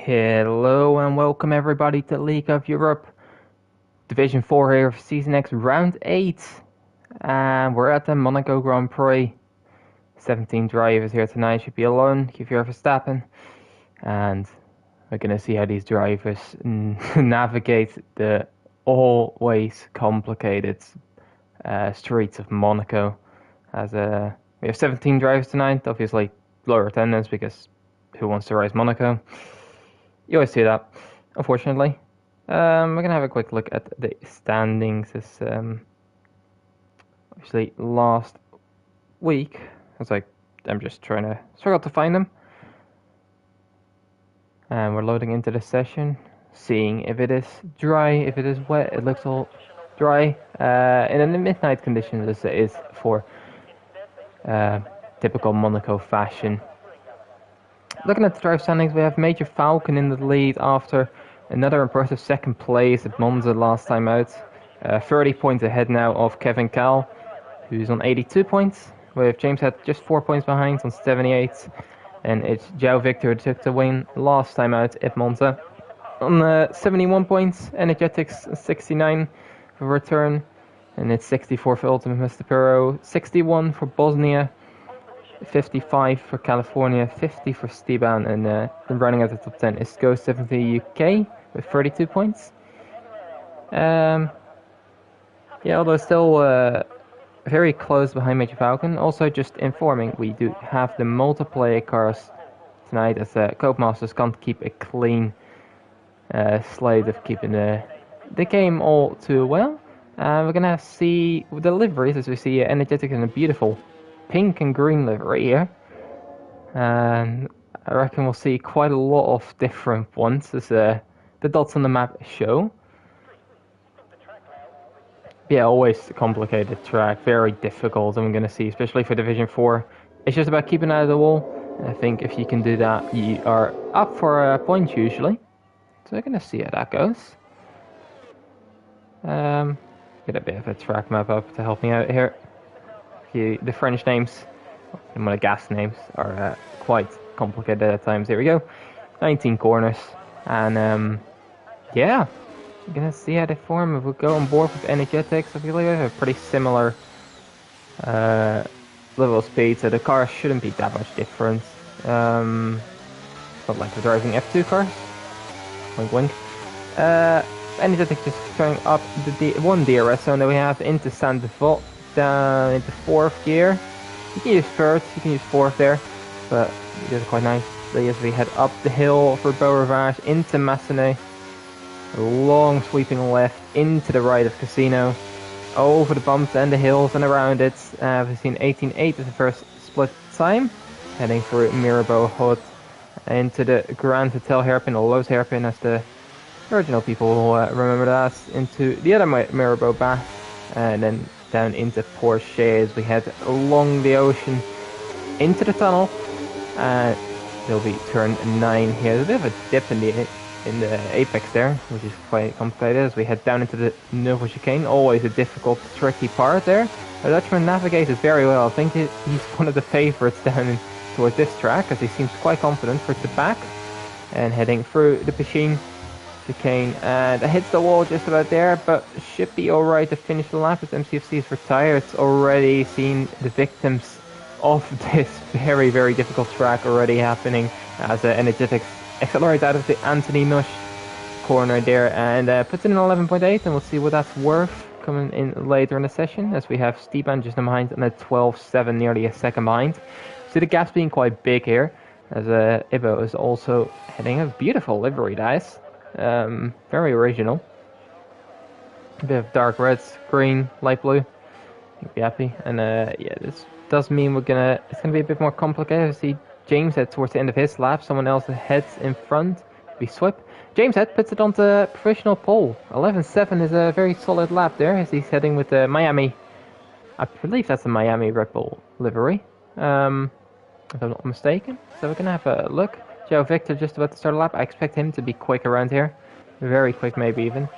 Hello and welcome everybody to League of Europe Division 4 here for Season X Round 8. And we're at the Monaco Grand Prix. 17 drivers here tonight, should be alone, Kvyat Verstappen. And we're going to see how these drivers navigate the always complicated streets of Monaco. As we have 17 drivers tonight, obviously lower attendance because who wants to race Monaco? You always see that, unfortunately. We're going to have a quick look at the standings. This, actually, last week, I'm just trying to struggle to find them. And we're loading into the session, seeing if it is dry, if it is wet. It looks all dry. And in the midnight conditions, this is for typical Monaco fashion. Looking at the drive standings, we have Major Falcon in the lead after another impressive second place at Monza last time out. 30 points ahead now of Kevin Cal, who's on 82 points, with James Head just 4 points behind on 78. And it's João Victor who took the win last time out at Monza on 71 points. Energetics 69 for return, and it's 64 for Ultimate Mr. Pero, 61 for Bosnia, 55 for California, 50 for Steban, and running at the top 10 is Go 70 UK with 32 points. Yeah, although still very close behind Major Falcon. Also, just informing, we do have the multiplayer cars tonight, as Copemasters can't keep a clean slate of keeping the game all too well. We're gonna see the liveries, as we see Energetic in a beautiful pink and green livery here, and I reckon we'll see quite a lot of different ones as the dots on the map show. Yeah, always a complicated track, very difficult, and we're going to see, especially for Division 4, it's just about keeping out of the wall. I think if you can do that, you are up for a point usually. So we're going to see how that goes. Get a bit of a track map up to help me out here. The French names, and the gas names, are quite complicated at times. Here we go, 19 corners, and yeah, we're gonna see how they form. If we go on board with Energetics, I feel like we have a pretty similar level of speed, so the cars shouldn't be that much different. Not like the driving F2 cars. Wink wink. Energetics just throwing up the one DRS zone that we have into Saint Default, down into 4th gear. You can use 3rd, you can use 4th there, but it is quite nice. As we head up the hill for Beau Rivage into Massenet, a long sweeping left into the right of Casino, over the bumps and the hills and around it. We've seen 18.8 as the first split time, heading through Mirabeau Hood into the Grand Hotel hairpin, or Lowe's hairpin as the original people will remember that, into the other Mirabeau Bath, and then down into Porsche as we head along the ocean into the tunnel. There'll be turn 9 here. There's a bit of a dip in the apex there, which is quite complicated as we head down into the Nouveau Chicane. Always a difficult, tricky part there. The Dutchman navigated very well. I think he's one of the favourites down towards this track, as he seems quite confident for the back. And heading through the Chicane, and it hits the wall just about there, but should be alright to finish the lap as MCFC is retired. It's already seen the victims of this very, very difficult track already happening, as Energetics accelerates out of the Anthony Nush corner there and puts in an 11.8, and we'll see what that's worth coming in later in the session, as we have Stepan just behind on a 12.7, nearly a second behind. So the gap's being quite big here, as Ibo is also heading a beautiful livery, guys. Very original. A bit of dark reds, green, light blue. You'll be happy. And yeah, this does mean it's gonna be a bit more complicated. I see James Head towards the end of his lap. Someone else heads in front. Be swept. James Head puts it onto professional pole. 11.7 is a very solid lap there, as he's heading with the Miami. I believe that's a Miami Red Bull livery, if I'm not mistaken. So we're gonna have a look. João Victor just about to start a lap. I expect him to be quick around here. Very quick, maybe even.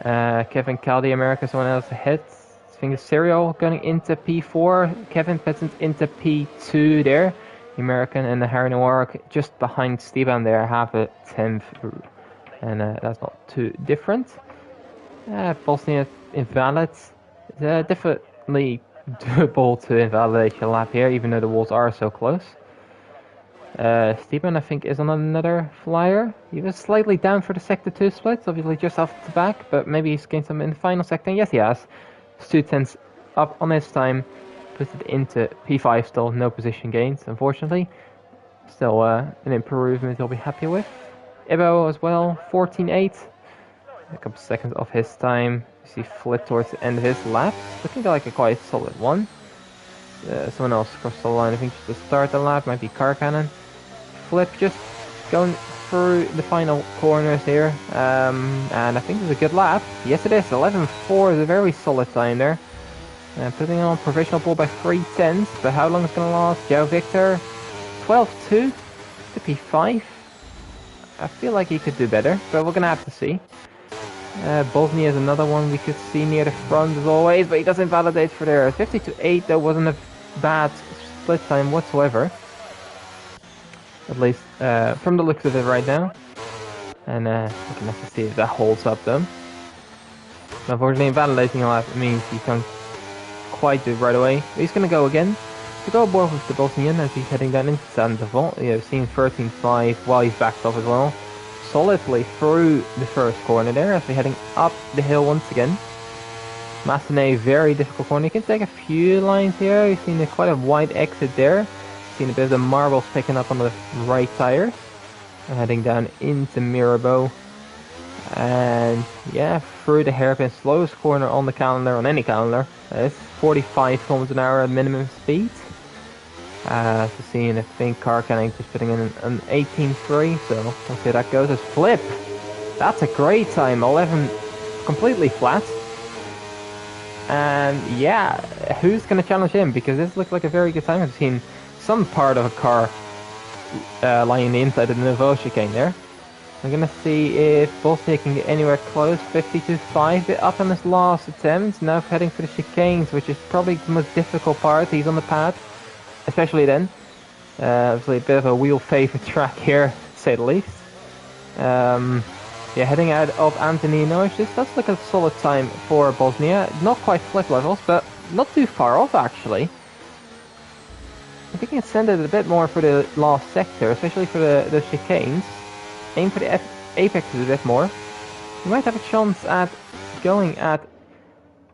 Kevin Caldi, America, someone else ahead. I think it's Serial going into P4. Kevin Peasant into P2 there. the American, and the Harry Noir just behind Steban there, half a tenth, and that's not too different. Bosnia invalid. Definitely doable to invalidate your lap here, even though the walls are so close. Steban, I think, is on another flyer. He was slightly down for the Sector 2 splits, obviously just off the back, but maybe he's gained some in the final sector. Yes, he has. 2/10 up on his time, puts it into P5 still, no position gains, unfortunately. Still an improvement he'll be happy with. Ibo as well, 14.8. A couple seconds off his time. You see Flip towards the end of his lap. Looking like a quite solid one. Someone else crossed the line, I think, just to start the lap. Might be Car Cannon. Flip just going through the final corners here. And I think it's a good lap. Yes, it is. 11.4 is a very solid time there. Putting on provisional pole by 3/10. But how long is going to last? Joe Victor, 12.2 to P5. I feel like he could do better, but we're going to have to see. Bosnia is another one we could see near the front as always, but he doesn't validate for there. 50-8, that wasn't a bad split time whatsoever. At least from the looks of it right now. And we're going to have to see if that holds up though. Unfortunately, invalidating a lap means he can't quite do it right away. But he's going to go again. To go aboard with the Bosnian as he's heading down into Sandoval. You know, seeing 13.5 while he's backed off as well. Solidly through the first corner there as we're heading up the hill once again. Massenet, very difficult corner. You can take a few lines here. You've seen quite a wide exit there. Seen a bit of the marbles picking up on the right tire. And heading down into Mirabeau. And yeah, through the hairpin, slowest corner on the calendar, on any calendar. It's 45 km an hour at minimum speed. So seeing, I think Car Canning just putting in an 18.3, so we'll see how that goes. As Flip, that's a great time, 11 completely flat. And yeah, who's going to challenge him? Because this looks like a very good time. I've seen some part of a car lying on the inside of the Nouveau chicane there. We're going to see if Bosnia can get anywhere close. 52.5, bit up on this last attempt. Now heading for the chicanes, which is probably the most difficult part. He's on the pad. Especially then. Obviously a bit of a wheel favorite track here, to say the least. Yeah, heading out of Anthony Nois, this does look a solid time for Bosnia. Not quite Flip levels, but not too far off actually. I think he can send it a bit more for the last sector, especially for the chicanes. Aim for the apexes a bit more. You might have a chance at going at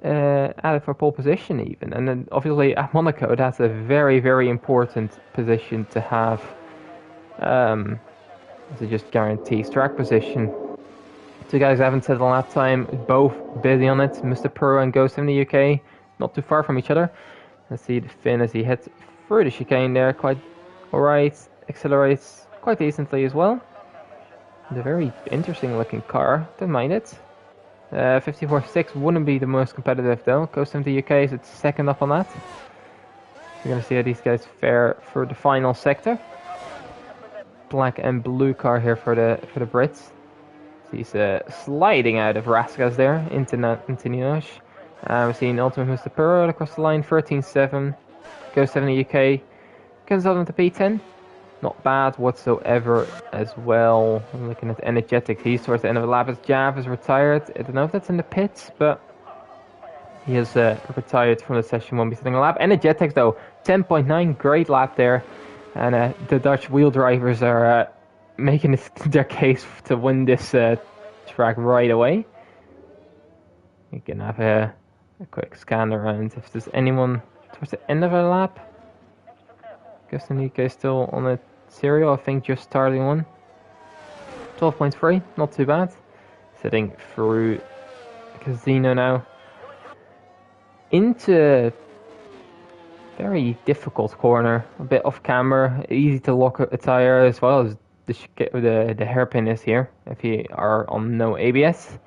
it for pole position even, and then obviously at Monaco that's a very, very important position to have, to just guarantees track position. Two guys haven't set the lap time, both busy on it. Mr. Pro and Ghost in the UK, not too far from each other. Let's see the Finn as he heads through the chicane there, quite alright, accelerates quite decently as well. It's a very interesting looking car, don't mind it. 54.6 wouldn't be the most competitive though. Ghost in the UK is its second up on that. We're gonna see how these guys fare for the final sector. Black and blue car here for the Brits. He's sliding out of Raskas there into Ninosh. We're seeing Ultimate Mr. Puro across the line, 13.7. Ghost in the UK comes up into P10. Not bad whatsoever as well. I'm looking at Energetics. He's towards the end of the lap as Jav is retired. I don't know if that's in the pits, but he is retired from the session, won't be sitting a lap. Energetics though, 10.9, great lap there. And the Dutch wheel drivers are making their case to win this track right away. You can have a quick scan around if there's anyone towards the end of a lap. Ghost in the UK still on the serial, I think just starting one. 12.3, not too bad. Sitting through Casino now. Into very difficult corner, a bit off camera, easy to lock a tire as well as the hairpin is here. If you are on no ABS,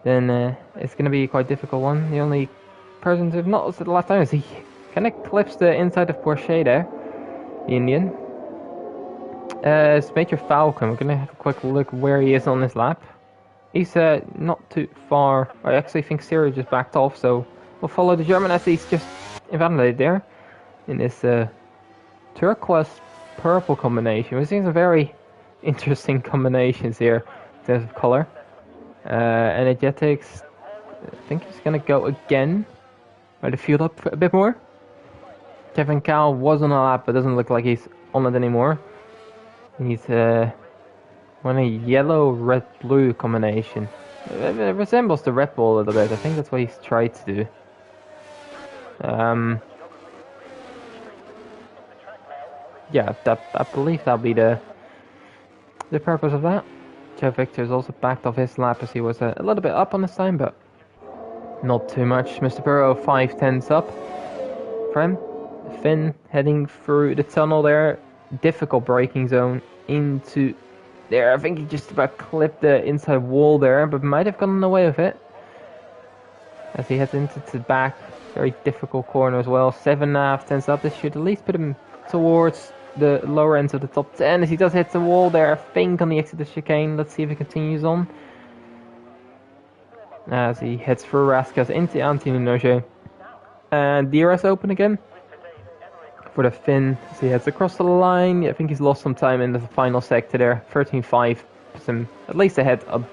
then it's going to be quite a difficult one. The only person to have not said the last time is he kind of clips the inside of Porsche there. The Indian. It's Major Falcon. We're gonna have a quick look where he is on this lap. He's not too far. I actually think Siri just backed off, so we'll follow the German as he's just invalidated there in this turquoise purple combination. We're seeing some very interesting combinations here in terms of color. Energetics, I think he's gonna go again. Try to fuel up a bit more. Kevin Cal was on a lap, but doesn't look like he's on it anymore. He's on a yellow, red, blue combination. It resembles the Red Bull a little bit. I think that's what he's tried to do. Yeah, I believe that'll be the purpose of that. Joe Victor's also backed off his lap as he was a little bit up on this time, but not too much. Mr. Burrow 5/10 up for him. Finn heading through the tunnel there. Difficult braking zone into there. I think he just about clipped the inside wall there, but might have gotten away with it. As he heads into the back. Very difficult corner as well. 7.5 tenths up. This should at least put him towards the lower ends of the top 10 as he does hit the wall there. I think on the exit of the chicane. Let's see if he continues on. As he heads through Raskas into Anthony Noge. And DRS open again for the Finn as he heads across the line. I think he's lost some time in the final sector there. 13.5, some at least ahead of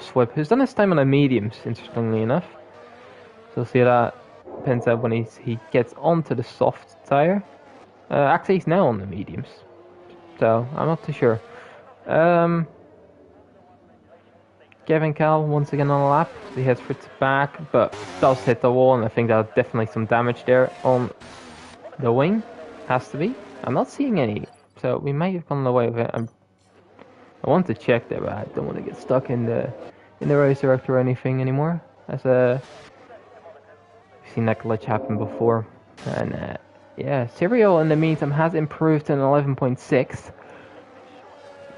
Swip, who's done his time on the mediums, interestingly enough. So we'll see how that pans out when he gets onto the soft tire. Actually, he's now on the mediums, so I'm not too sure. Kevin Cal once again on a lap. He heads for the back, but does hit the wall, and I think that's definitely some damage there on the wing. Has to be. I'm not seeing any, so we might have gone away with it. I want to check there, but I don't want to get stuck in the race director or anything anymore. As we've seen that glitch happen before, and yeah, Serial in the meantime has improved to an 11.6,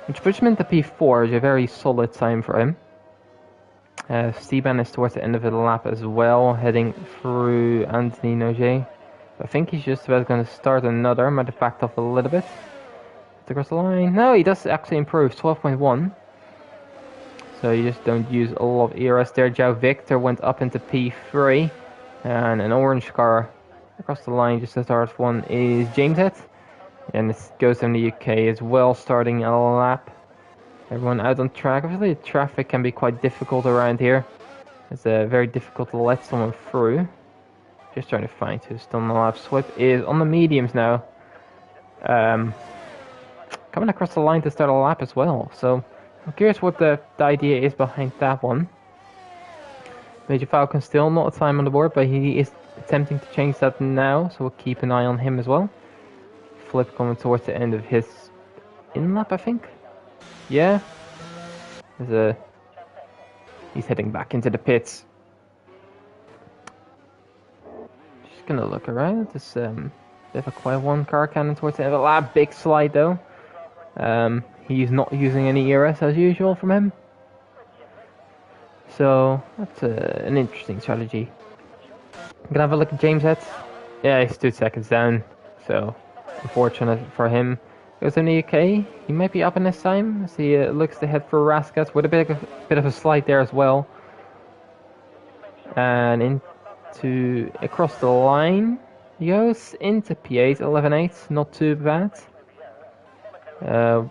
which puts him into P4, which is a very solid time for him. Steban is towards the end of the lap as well, heading through Anthony Noge. I think he's just about going to start another. Might have backed off a little bit. Across the line. No, he does actually improve. 12.1. So you just don't use a lot of ERS there. Joe Victor went up into P3. And an orange car across the line just as the hardest one is James Head. And this goes in the UK as well, starting a lap. Everyone out on track. Obviously, the traffic can be quite difficult around here. It's very difficult to let someone through. Just trying to find who's still on the lap. Swip is on the mediums now. Coming across the line to start a lap as well. So I'm curious what the idea is behind that one. Major Falcon still not a time on the board, but he is attempting to change that now. So we'll keep an eye on him as well. Flip coming towards the end of his in-lap, I think. Yeah. He's heading back into the pits. Just gonna look around. This bit of a quiet one. Car cannon towards the end of the lap. Big slide though. He's not using any ERS as usual from him. So that's an interesting strategy. I'm gonna have a look at James Head. Yeah, he's 2 seconds down. So unfortunate for him. Goes in the UK. He might be up in this time as he looks to head for Raskas with a bit of a slide there as well. And into across the line he goes into P8, 11.8. Not too bad. I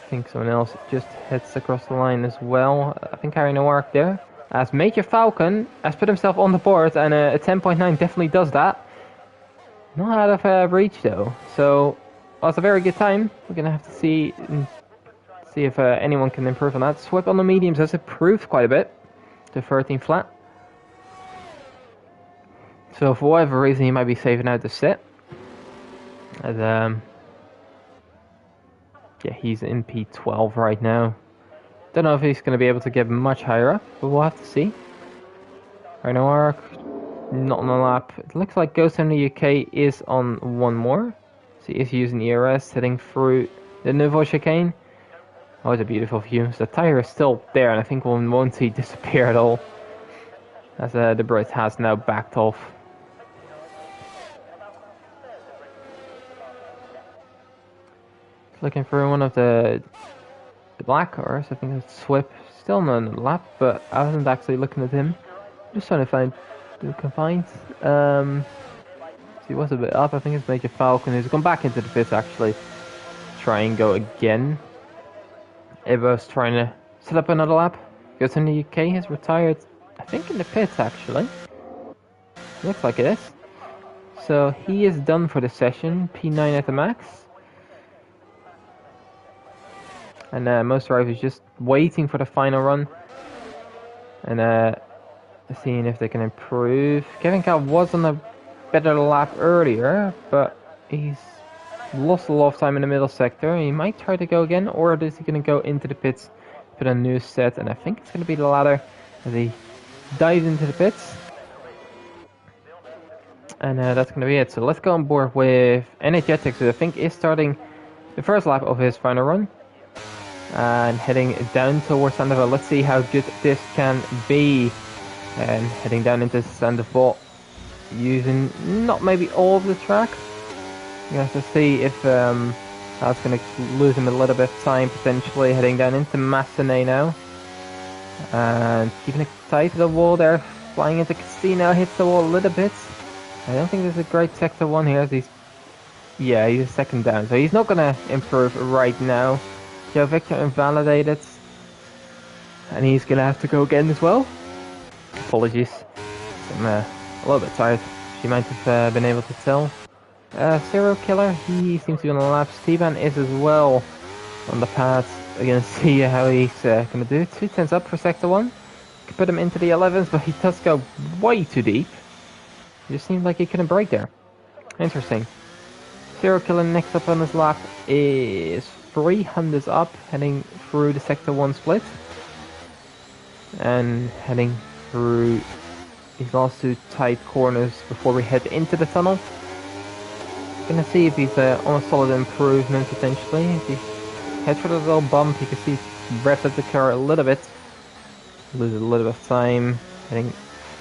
think someone else just heads across the line as well. I think Harry Noark there. As Major Falcon has put himself on the board, and a 10.9 definitely does that. Not out of reach though. So well, it's a very good time. We're gonna have to see if anyone can improve on that. Swip on the mediums has improved quite a bit to 13 flat. So for whatever reason, he might be saving out the set. As yeah, he's in P12 right now. Don't know if he's going to be able to get much higher up, but we'll have to see. Rhino Arc, not on the lap. It looks like Ghost in the UK is on one more. So he is using ERS, heading through the Nouveau Chicane. Oh, it's a beautiful view. So the tire is still there, and I think we won't see it disappear at all. As the Brit has now backed off. Looking for one of the black cars. I think it's Swip, still not on the lap, but I wasn't actually looking at him. Just trying to find the confines. He was a bit up. I think it's Major Falcon who's gone back into the pits actually. Try and go again. Evo's trying to set up another lap. Because in the UK has retired, I think in the pits actually. Looks like it is. So he is done for the session. P9 at the max. And most drivers just waiting for the final run. And seeing if they can improve. Kevin Cal was on a better lap earlier, but he's lost a lot of time in the middle sector. He might try to go again, or is he going to go into the pits, put a new set, and I think it's going to be the latter as he dives into the pits. And that's going to be it. So let's go on board with Energetics, who I think is starting the first lap of his final run. And heading down towards Sandoval. Let's see how good this can be. And heading down into Sandoval, using not maybe all of the track. You have to see if that's going to lose him a little bit of time potentially. Heading down into Massenet now. And keeping it tight to the wall there. Flying into Casino, hits the wall a little bit. I don't think there's a great sector one here. He's second down, so he's not gonna improve right now. Joe Victor invalidated, and he's gonna have to go again as well. Apologies, I'm a little bit tired. She might have been able to tell. Serial Killer, he seems to be on the lap. Stevan is as well on the pads. We're gonna see how he's gonna do. 2 tenths up for sector 1. Could put him into the 11s, but he does go way too deep. It just seemed like he couldn't brake there. Interesting. Serial Killer next up on his lap is 300s up, heading through the sector 1 split. And heading through these last 2 tight corners before we head into the tunnel. Gonna see if he's on a solid improvement potentially. If he heads for the little bump, you can see he revved up the car a little bit. Loses a little bit of time. Heading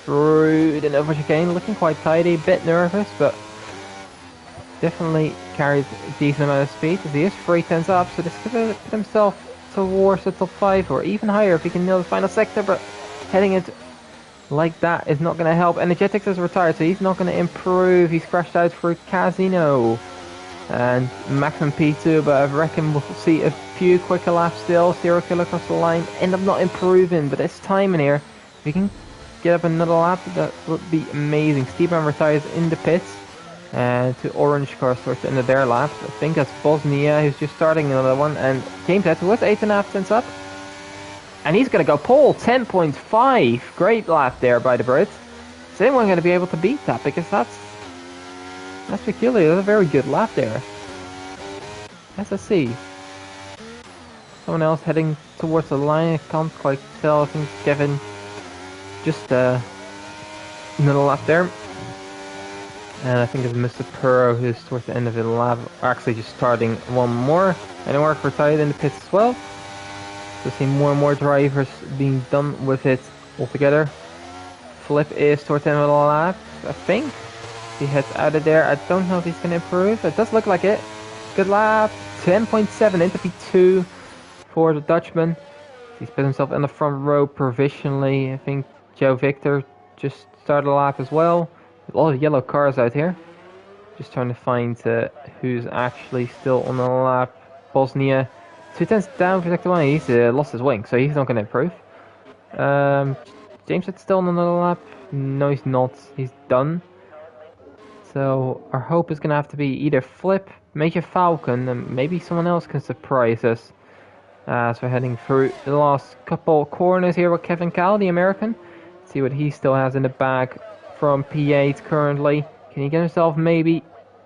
through the Nova chicane, looking quite tidy, bit nervous, but definitely carries a decent amount of speed as he is 3 tenths up, so this could put himself towards the top 5 or even higher if he can nail the final sector, but heading it like that is not going to help. Energetics is retired, so he's not going to improve. He's crashed out for Casino and maximum P2, but I reckon we'll see a few quicker laps still. Serial Killer across the line, end up not improving, but this time in here, if we can get up another lap, that would be amazing. Steven retires in the pits to orange cars towards the end of their laps. I think that's Bosnia who's just starting another one, and James Head, who was 8.5 tenths up, and he's going to go pole 10.5. Great lap there by the Brits. Is anyone going to be able to beat that? Because that's peculiar. That's a very good lap there. Let's see. Someone else heading towards the line. I can't quite tell. I think it's Kevin. Just another lap there. And I think it's Mr. Puro who's towards the end of the lap. Actually just starting one more. And we're retired in the pits as well. So see more and more drivers being done with it altogether. Flip is towards the end of the lap, I think. He heads out of there. I don't know if he's going to improve. It does look like it. Good lap. 10.7 into P2 for the Dutchman. He's put himself in the front row provisionally. I think Joe Victor just started a lap as well. A lot of yellow cars out here. Just trying to find who's actually still on the lap. Bosnia. 2 tenths down for sector 1. He's lost his wing, so he's not going to improve. James is still on another lap. No, he's not. He's done. So our hope is going to have to be either Flip, Major Falcon, and maybe someone else can surprise us. So we're heading through the last couple corners here with Kevin Cal, the American. See what he still has in the bag from P8 currently. Can he get himself maybe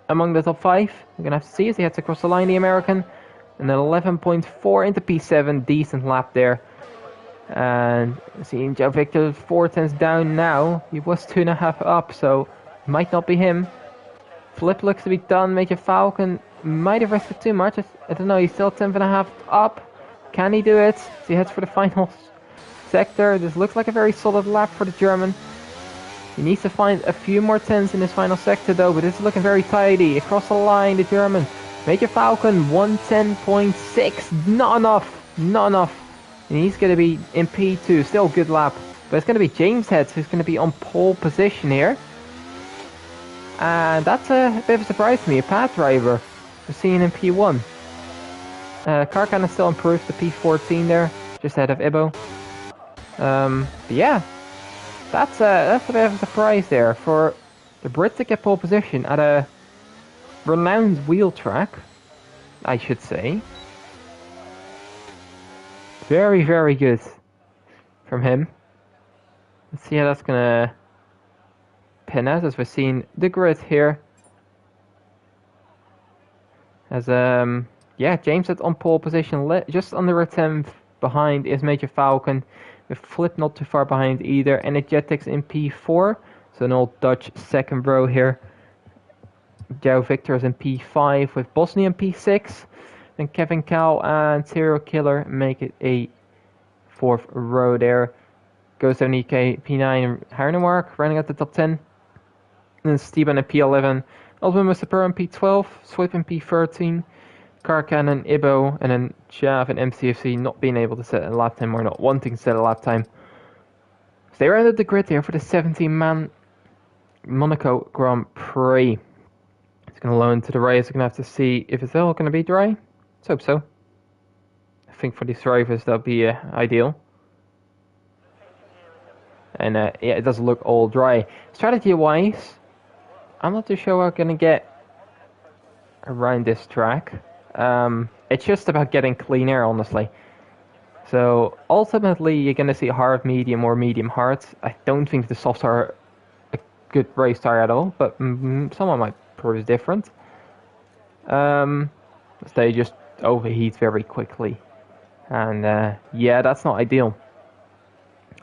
among the top 5? We're going to have to see as he heads across the line, the American. And then 11.4 into P7, decent lap there. And seeing Joe Victor 4 tenths down now. He was 2.5 up, so might not be him. Flip looks to be done. Major Falcon might have rested too much. I don't know, he's still 10.5 up. Can he do it? So he heads for the final sector. This looks like a very solid lap for the German. He needs to find a few more tenths in his final sector though, but this is looking very tidy. Across the line, the German. Major Falcon, 110.6. Not enough. And he's going to be in P2. Still a good lap. But it's going to be James Heads who's going to be on pole position here. And that's a bit of a surprise to me. A pad driver we're seeing in P1. Car kind of still improved to P14 there, just ahead of Ibo. But yeah, that's a bit of a surprise there for the Brit to get pole position at a renowned wheel track, I should say. Very, very good from him. Let's see how that's gonna pin out as we're seeing the grid here. As yeah, James is on pole position, just under a tenth behind is Major Falcon, with Flip not too far behind either. Energetics in P4, so an old Dutch second row here. Joe Victor is in P5 with Bosnia in P6. Then Kevin Cal and Serial Killer make it a fourth row there. Goes down EK P9 Harnemark running at the top 10. And then Steven in P11. Osman Mustapur in P12. Swip in P13. Car Cannon, Ibo, and then Jav and MCFC not being able to set a lap time or not wanting to set a lap time. So they rounded the grid here for the 17-man Monaco Grand Prix. It's going to lower into the race. We're going to have to see if it's all going to be dry. Let's hope so. I think for these drivers that'll be ideal. And yeah, it doesn't look all dry. Strategy-wise, I'm not too sure we're going to get around this track. It's just about getting clean air, honestly. So ultimately, you're going to see hard, medium, or medium hard. I don't think the softs are a good race tire at all, but someone might prove different. They just overheat very quickly, and yeah, that's not ideal.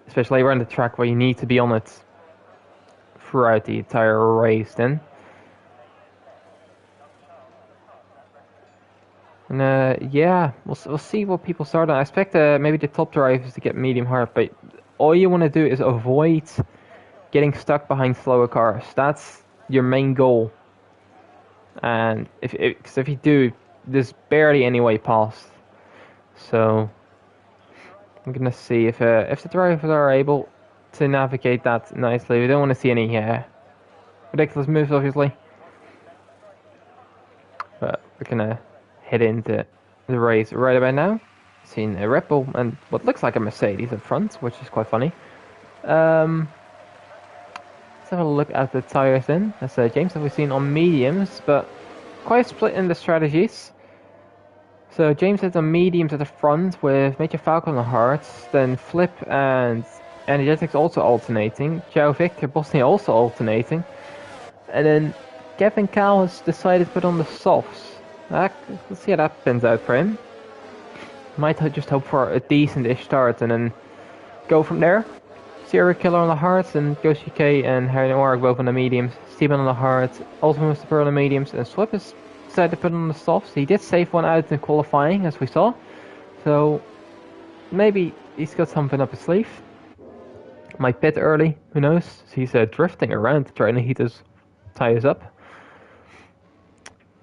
Especially around the track where you need to be on it throughout the entire race then. And yeah, we'll see what people start on. I expect maybe the top drivers to get medium hard, but all you want to do is avoid getting stuck behind slower cars. That's your main goal. And if you do, there's barely any way past. So I'm gonna see if the drivers are able to navigate that nicely. We don't want to see any ridiculous moves, obviously. But we're gonna head into the race right about now. Seeing a Red Bull and what looks like a Mercedes up front, which is quite funny. Let's have a look at the tires then. That's James that we've seen on mediums, but quite split in the strategies. So James has on mediums at the front with Major Falcon on the hards, then Flip and Energetics also alternating, Joe Victor, Bosnia also alternating, and then Kevin Cal has decided to put on the softs. Let's see how that pans out for him. Might just hope for a decent-ish start and then go from there. Serial Killer on the hards, and Ghost UK and Harry Noir both on the mediums, Steven on the hards, Ultimate Mr. Pearl on the mediums, and Swip has decided to put on the softs. He did save one out in qualifying, as we saw, so maybe he's got something up his sleeve. Might pit early, who knows? He's drifting around trying to heat his tires up.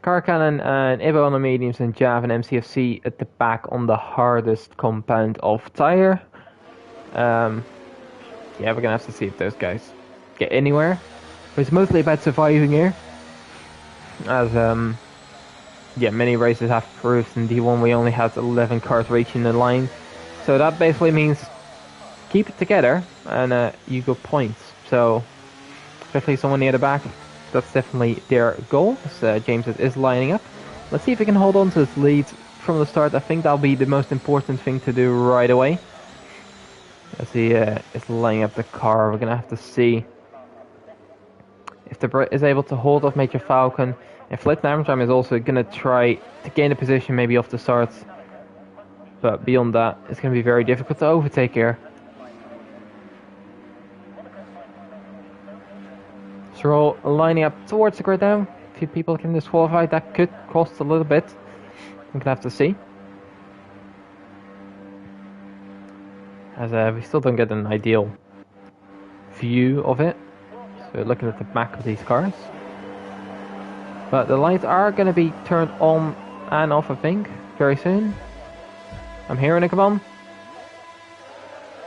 Car Cannon and Ibo on the mediums, and Jav and MCFC at the back on the hardest compound of tire. Yeah, we're gonna have to see if those guys get anywhere. But it's mostly about surviving here, as yeah, many races have proved. In D1 we only had 11 cars reaching the line, so that basically means keep it together and you got points. So especially someone near the back, that's definitely their goal. So James is lining up. Let's see if he can hold on to his lead from the start. I think that'll be the most important thing to do right away. As he is lining up the car, we're gonna have to see if the Brit is able to hold off Major Falcon. And Flip Armstrong is also gonna try to gain a position maybe off the start. But beyond that, it's gonna be very difficult to overtake here. So we're all lining up towards the grid now. A few people can disqualify. That could cost a little bit. We're gonna have to see. As we still don't get an ideal view of it. So we're looking at the back of these cars. But the lights are going to be turned on and off, I think, very soon. I'm hearing it come on.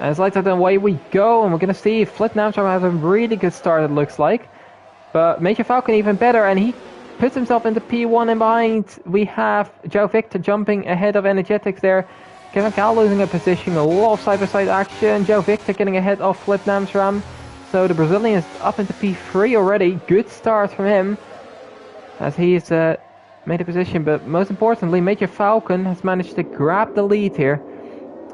And it's lights out, and away we go. And we're going to see if Flip Namstrom has a really good start, it looks like. But Major Falcon even better, and he puts himself into P1 and behind. We have Joe Victor jumping ahead of Energetics there. Kevin Cal losing a position, a lot of side-by-side action. Joe Victor getting ahead of Flip Namsram. So the Brazilian is up into P3 already. Good start from him as he's made a position. But most importantly, Major Falcon has managed to grab the lead here.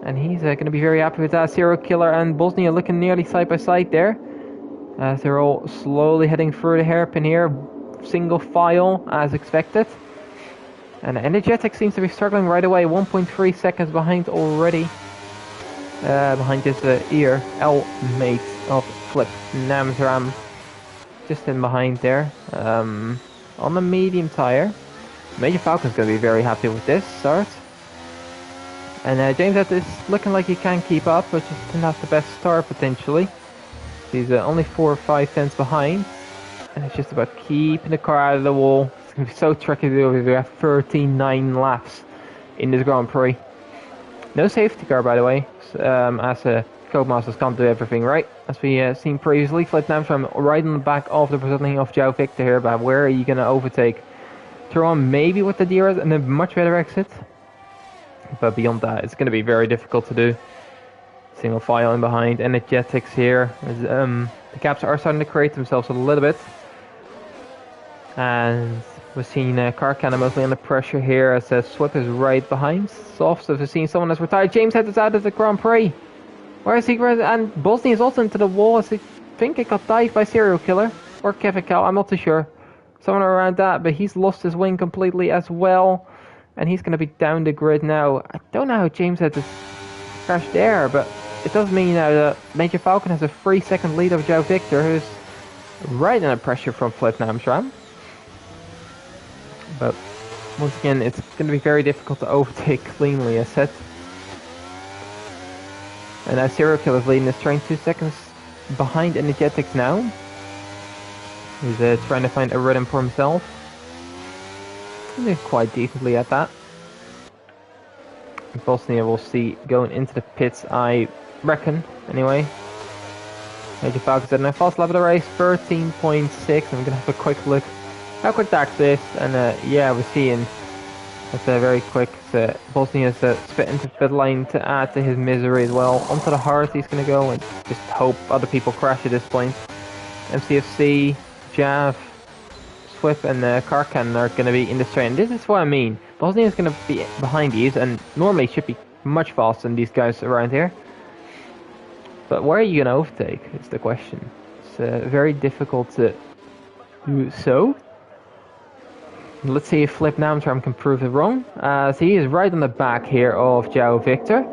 And he's going to be very happy with that. Serial Killer and Bosnia looking nearly side-by-side there. As they're all slowly heading through the hairpin here. Single file as expected. And Energetic seems to be struggling right away. 1.3 seconds behind already. Behind his ear. L-mate of Flip Namsram. Just in behind there. On the medium tire. Major Falcon's going to be very happy with this start. And James is looking like he can keep up, but just not the best start potentially. He's only 4 or 5 tenths behind. And it's just about keeping the car out of the wall. It's going to be so tricky to do if we have 13.9 laps in this Grand Prix. No safety car, by the way, as Codemasters can't do everything right. As we seen previously, Flip Namsram right on the back of the Brazilian of João Victor here, but where are you going to overtake? Turon maybe with the DRS and a much better exit. But beyond that, it's going to be very difficult to do. Single file in behind, Energetics here. As, the gaps are starting to create themselves a little bit. And we're seeing Karkan mostly under pressure here as Swip is right behind. Soft, so we're seeing someone that's retired. James Head is out of the Grand Prix. Where is he? And Bosnia is also into the wall as I think it got dived by Serial Killer. Or Kevin Cal, I'm not too sure. Someone around that, but he's lost his wing completely as well. And he's going to be down the grid now. I don't know how James Head is crashed there, but it does mean now that Major Falcon has a 3-second lead of João Victor, who's right under pressure from Flip Namsram. But once again, it's going to be very difficult to overtake cleanly, as said. And now Serial Killer is leading this train 2 seconds behind Energetics now. He's trying to find a rhythm for himself. He did quite decently at that. Bosnia will see going into the pits, I reckon, anyway. Major Falcon said, "No, fast lap of the race, 13.6. I'm going to have a quick look how quick that is. And yeah, we're seeing that's very quick. Bosnia's spit into pit lane to add to his misery as well. Onto the hard he's going to go and just hope other people crash at this point. MCFC, Jav, Swip and Karkan are going to be in this train. This is what I mean. Bosnia is going to be behind these and normally should be much faster than these guys around here. But where are you going to overtake is the question. It's very difficult to do so. Let's see if Flip Namsram can prove it wrong. So he is right on the back here of João Victor.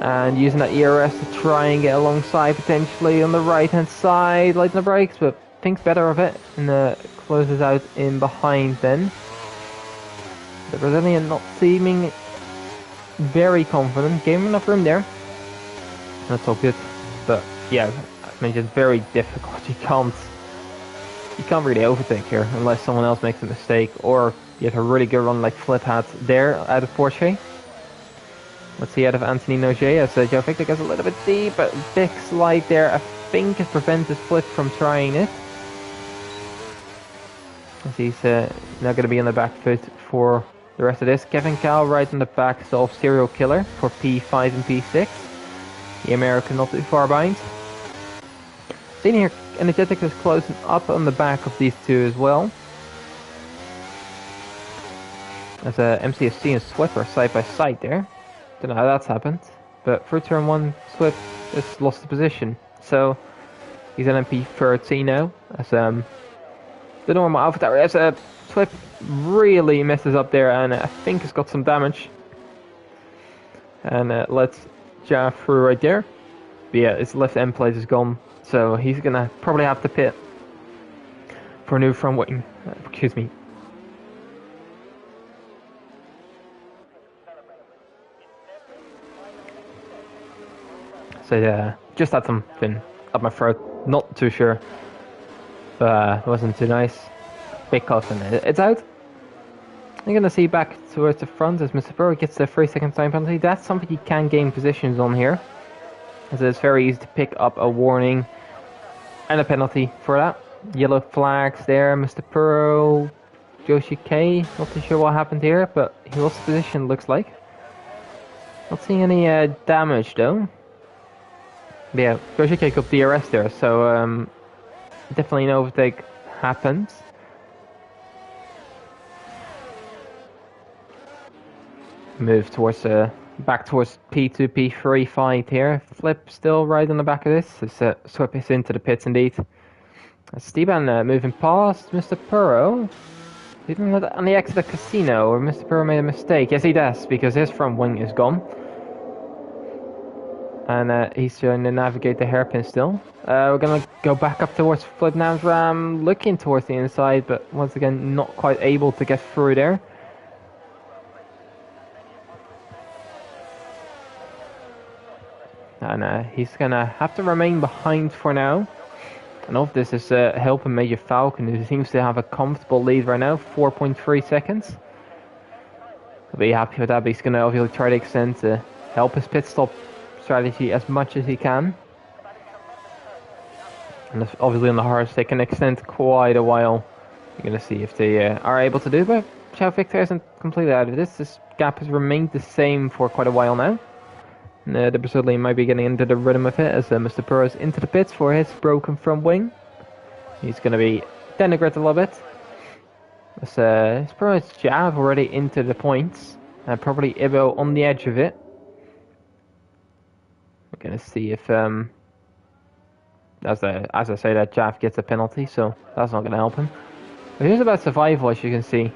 And using that ERS to try and get alongside potentially on the right hand side. Lighten the brakes, but thinks better of it. And closes out in behind then. The Brazilian not seeming very confident. Gave him enough room there. That's all good. But yeah, I mean, it's very difficult. You can't really overtake here unless someone else makes a mistake or you have a really good run like Flip had there out of Porsche. Let's see out of Anthony Noget as João Victor gets a little bit deep, but big slide there I think it prevents Flip from trying it. As he's now going to be on the back foot for the rest of this. Kevin Cal right on the back of Serial Killer for P5 and P6. The American not too far behind. Seeing here, Energetic is closing up on the back of these two as well. As MCSC and Swip are side by side there. Don't know how that's happened. But for turn 1, Swip has lost the position. So he's on MP13 now. As the normal Alpha Tower. As Swip really messes up there and I think has got some damage. And lets Jav through right there. But yeah, his left end plate is gone. So he's gonna probably have to pit for a new front wing. Excuse me. So yeah, just had something up my throat. Not too sure, but it wasn't too nice. Big cut and it's out. You're gonna see back towards the front as Mr. Burrow gets the 3-second time penalty. That's something you can gain positions on here, as it's very easy to pick up a warning and a penalty for that. Yellow flags there, Mr. Pearl, Joshi K. Not too sure what happened here, but he lost position, looks like. Not seeing any damage though. But yeah, Joshi K got DRS there, so definitely an overtake happens. Move towards back towards P2, P3 fight here. Flip still right on the back of this. As Swip is into the pits indeed. Esteban moving past Mr. Puro. He didn't let on the exit of the casino, or Mr. Puro made a mistake. Yes, he does, because his front wing is gone. And he's trying to navigate the hairpin still. We're gonna go back up towards Flip Namsram, looking towards the inside, but once again not quite able to get through there. And he's gonna have to remain behind for now. And if this is helping Major Falcon, who seems to have a comfortable lead right now, 4.3 seconds. He'll be happy with that, but he's gonna obviously try to extend to help his pit stop strategy as much as he can. And obviously on the hards they can extend quite a while. You're gonna see if they are able to do, but Xiao Victor isn't completely out of this. This gap has remained the same for quite a while now. The Brazilian might be getting into the rhythm of it as Mr. Puro is into the pits for his broken front wing. He's going to be denigrated a little bit. As Puro's jab already into the points. And probably Ibo on the edge of it. We're going to see if, as I say, that jab gets a penalty, so that's not going to help him. But here's about survival, as you can see.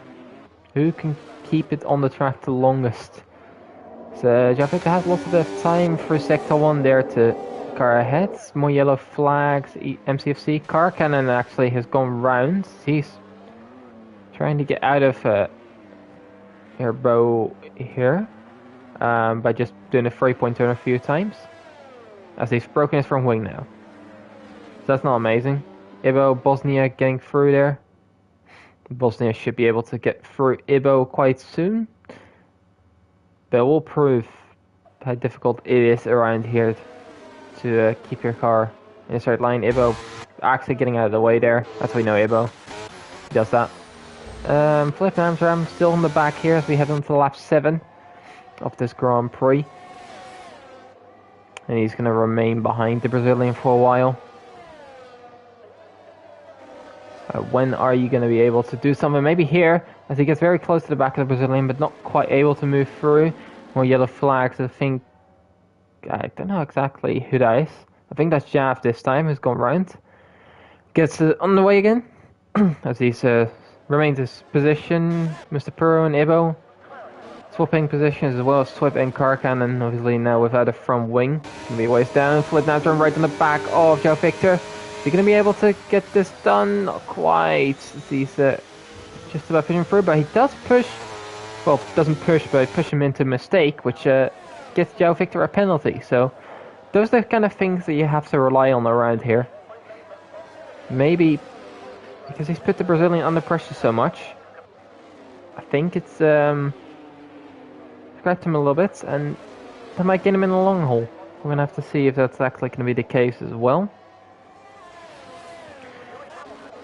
Who can keep it on the track the longest? So Javik has lots of time for Sector 1 there to car ahead. More yellow flags, MCFC. Car Cannon actually has gone round. He's trying to get out of Airbow here by just doing a 3-point turn a few times. As he's broken his front wing now. So that's not amazing. Ibo, Bosnia getting through there. Bosnia should be able to get through Ibo quite soon. But it will prove how difficult it is around here to keep your car in a straight line. Ibo actually getting out of the way there. That's how we know Ibo. He does that. Flip Amsterdam still on the back here as we head on to lap 7 of this Grand Prix. And he's going to remain behind the Brazilian for a while. When are you going to be able to do something? Maybe here, as he gets very close to the back of the Brazilian, but not quite able to move through. More yellow flags, I think. I don't know exactly who that is. I think that's Jav this time, who's gone round. Gets on the way again, as he remains his position. Mr. Puro and Ibo swapping positions as well as Swip and Car Cannon, obviously now without a front wing. Gonna be ways down, Flip now turn right on the back of Joe Victor. Is he going to be able to get this done? Not quite. He's just about pushing through, but he does push. Well, doesn't push, but push him into a mistake, which gets Joe Victor a penalty. So those are the kind of things that you have to rely on around here. Maybe because he's put the Brazilian under pressure so much. I think it's scratched him a little bit, and that might get him in the long haul. We're going to have to see if that's actually going to be the case as well.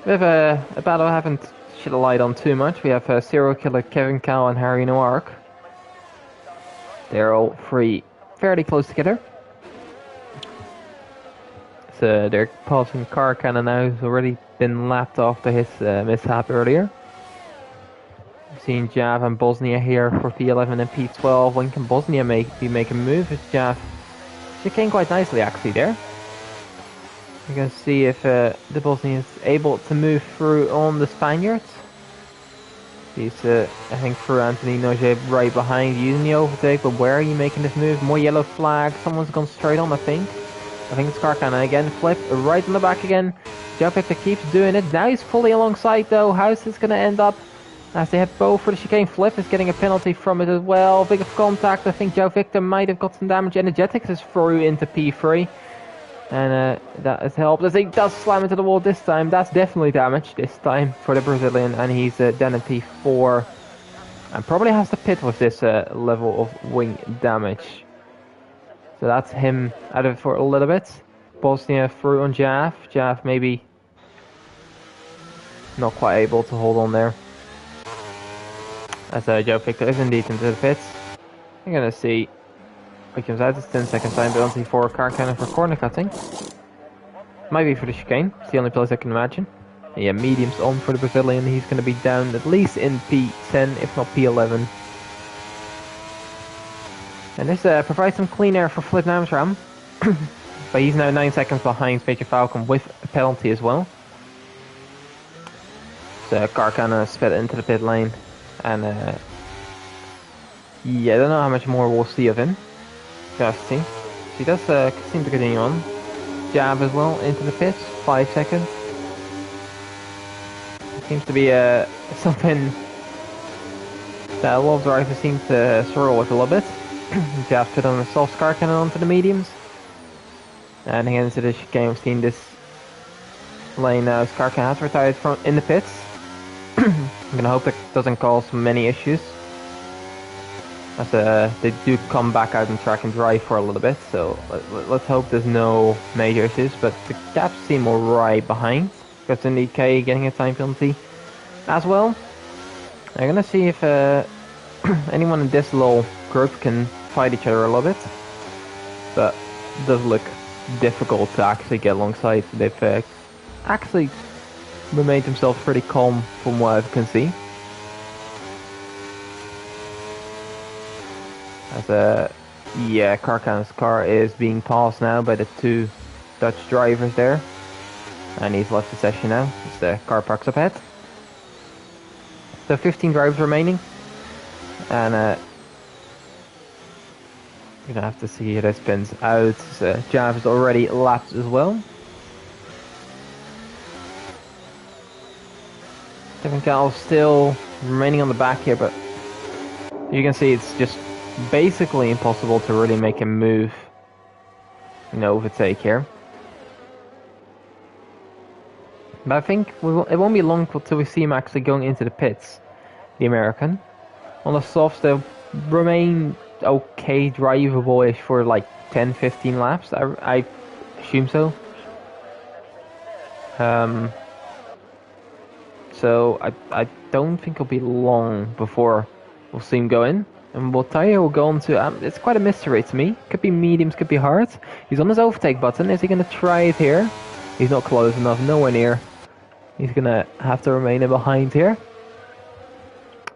We have a battle I haven't shed a light on too much. We have Serial Killer Kevin Cow and Harry Noirk. They're all three fairly close together. So they're passing Car Cannon now, who's already been lapped after his mishap earlier. We've seen Jav and Bosnia here for P11 and P12. When can Bosnia be making a move? It's Jav. She came quite nicely actually there. We're going to see if the Bosnian is able to move through on the Spaniards. He's, I think, through Anthony Noje right behind, using the overtake, but where are you making this move? More yellow flag, someone's gone straight on, I think. I think it's Karkana again, Flip, right in the back again. Joe Victor keeps doing it, now he's fully alongside though. How's this going to end up? As they head both for the chicane, Flip is getting a penalty from it as well. Big of contact, I think Joe Victor might have got some damage. Energetics is through into P3. And that has helped as he does slam into the wall this time. That's definitely damage this time for the Brazilian, and he's down in P4 and probably has to pit with this level of wing damage. So that's him out of it for a little bit. Bosnia through on Jav. Jav maybe not quite able to hold on there. As Joe Victor is indeed into the pits. We're gonna see what comes out. It's 10-second time penalty for car cannon for corner cutting. Might be for the chicane. It's the only place I can imagine. Yeah, mediums on for the Brazilian. He's gonna be down at least in P10, if not P11. And this provides some clean air for Flip Namsram. But he's now 9 seconds behind Major Falcon with a penalty as well. So car cannon sped into the pit lane. And yeah, I don't know how much more we'll see of him. Just see. He does seem to continue on. Jab as well into the pits, 5 seconds. It seems to be something that a lot of drivers seem to struggle with a little bit. Jab put on the soft car cannon onto the mediums. And again into the chicane, we've seen this lane now. Car cannon has retired from in the pits. I'm gonna hope it doesn't cause many issues. As they do come back out on track and drive for a little bit, so let's hope there's no major issues. But the gaps seem alright behind. Got in DK getting a time penalty as well. I'm gonna see if anyone in this little group can fight each other a little bit. But it does look difficult to actually get alongside. They've actually remained themselves pretty calm from what I can see. As yeah, car cannon's car is being passed now by the 2 Dutch drivers there. And he's left the session now, as the car parks up ahead. So 15 drivers remaining. And you're gonna have to see how this spins out. Jav is already lapped as well. Kevin Cal still remaining on the back here, but you can see it's just basically impossible to really make a move, overtake here. But I think it won't be long until we see him actually going into the pits, the American. On the softs, they'll remain okay, drivable-ish for like 10-15 laps. I assume so. So I don't think it'll be long before we'll see him go in. And what tire will go on to, it's quite a mystery to me. Could be mediums, could be hards. He's on his overtake button. Is he going to try it here? He's not close enough, nowhere near. He's going to have to remain in behind here.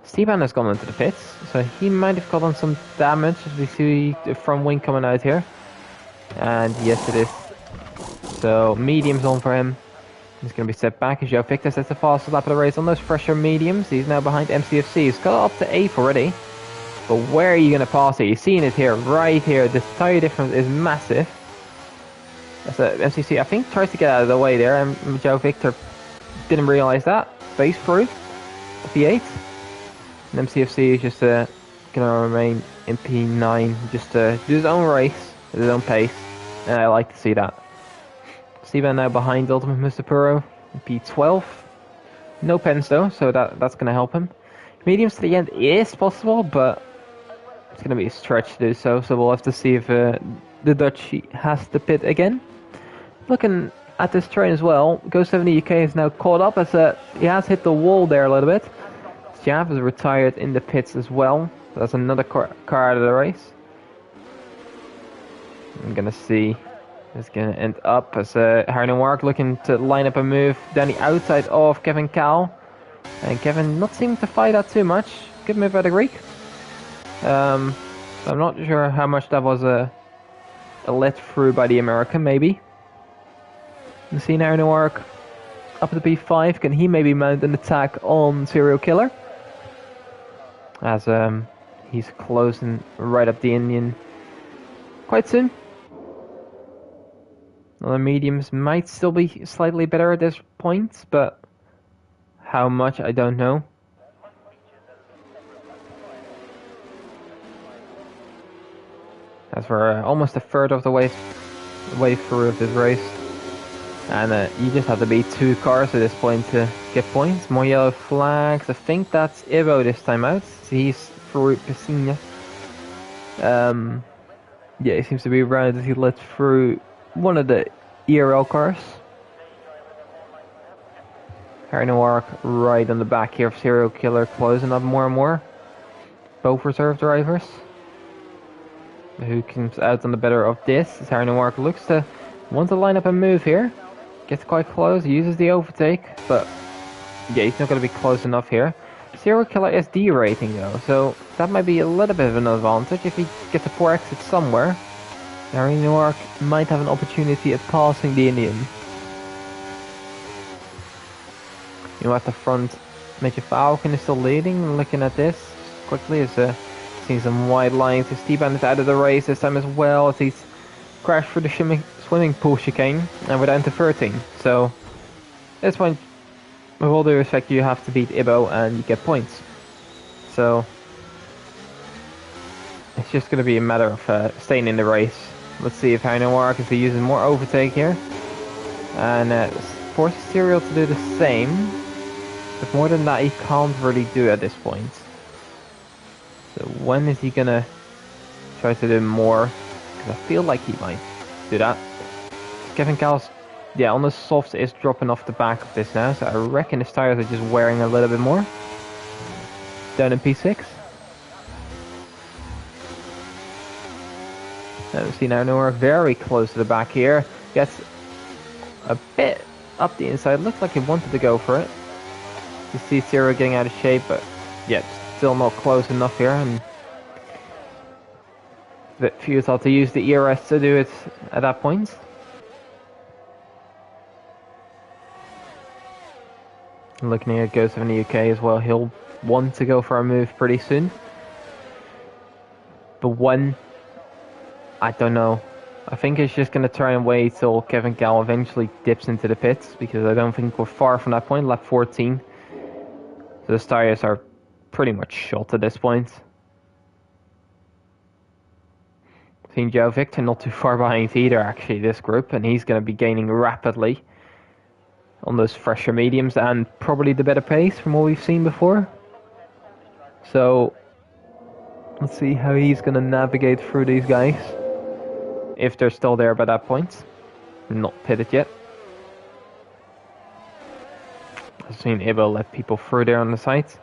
Steban has gone into the pits, so he might have gotten some damage as we see the front wing coming out here. And yes, it is. So mediums on for him. He's going to be set back as Joe Victor sets the fastest lap of the race on those fresher mediums. He's now behind MCFC. He's got up to 8th already. But where are you going to pass it? You're seeing it here, right here. This tire difference is massive. That's MCC, I think, tries to get out of the way there. And Joe Victor didn't realize that. Phase through P8. And MCFC is just going to remain in P9. Just do his own race at his own pace. And I like to see that. Steven now behind Ultimate Mr. Puro in P12. No pens though, so that's going to help him. Mediums to the end is possible, but it's going to be a stretch to do so. So we'll have to see if the Dutch has to pit again. Looking at this train as well, Go70 UK is now caught up as he has hit the wall there a little bit. Jav is retired in the pits as well. So that's another car out of the race. I'm going to see. It's going to end up as Hardenwark looking to line up a move down the outside of Kevin Cal. And Kevin not seeming to fight that too much. Good move by the Greek. I'm not sure how much that was a let through by the American, maybe. You see Hardenwark up to P5. Can he maybe mount an attack on Serial Killer? As he's closing right up the Indian quite soon. The mediums might still be slightly better at this point, but how much I don't know. As we're almost a third of the way through of this race, and you just have to beat 2 cars at this point to get points. More yellow flags. I think that's Ivo this time out. He's through Piscina. Yeah, he seems to be around as he let through one of the ERL cars. Harry Noir right on the back here of Serial Killer, closing up more and more. Both reserve drivers. Who comes out on the better of this? As Harry Noir looks to want to line up a move here. Gets quite close, uses the overtake, but yeah, he's not going to be close enough here. Serial Killer is derating though, so that might be a little bit of an advantage. If he gets a poor exit somewhere, Harry Noir might have an opportunity at passing the Indian. You know, at the front, Major Falcon is still leading. Looking at this quickly, as seeing some wide lines. Esteban is out of the race this time as well, as he's crashed through the swimming pool chicane and we're down to 13. So at this point, with all due respect, you have to beat Ibo and you get points. So it's just going to be a matter of staying in the race. Let's see if Harry Noir can be using more overtake here and forces Serial to do the same. But more than that, he can't really do at this point. So when is he gonna try to do more? Because I feel like he might do that. Kevin Cal's, yeah, on the softs is dropping off the back of this now, so I reckon his tires are just wearing a little bit more. Down in P6. Now we see now Noah very close to the back here. Gets a bit up the inside. Looks like he wanted to go for it. You see Zero getting out of shape, but yeah, still not close enough here, and a bit futile to use the ERS to do it at that point. Looking at Ghost in the UK as well, he'll want to go for a move pretty soon. But when, I don't know. I think he's just going to try and wait till Kevin Cal eventually dips into the pits, because I don't think we're far from that point, lap 14. So the tires are pretty much shot at this point. Seen Joe Victor not too far behind either, actually, this group, and he's going to be gaining rapidly on those fresher mediums and probably the better pace from what we've seen before. So let's see how he's going to navigate through these guys, if they're still there by that point. Not pitted yet. I've seen Ibo let people through there on the sides.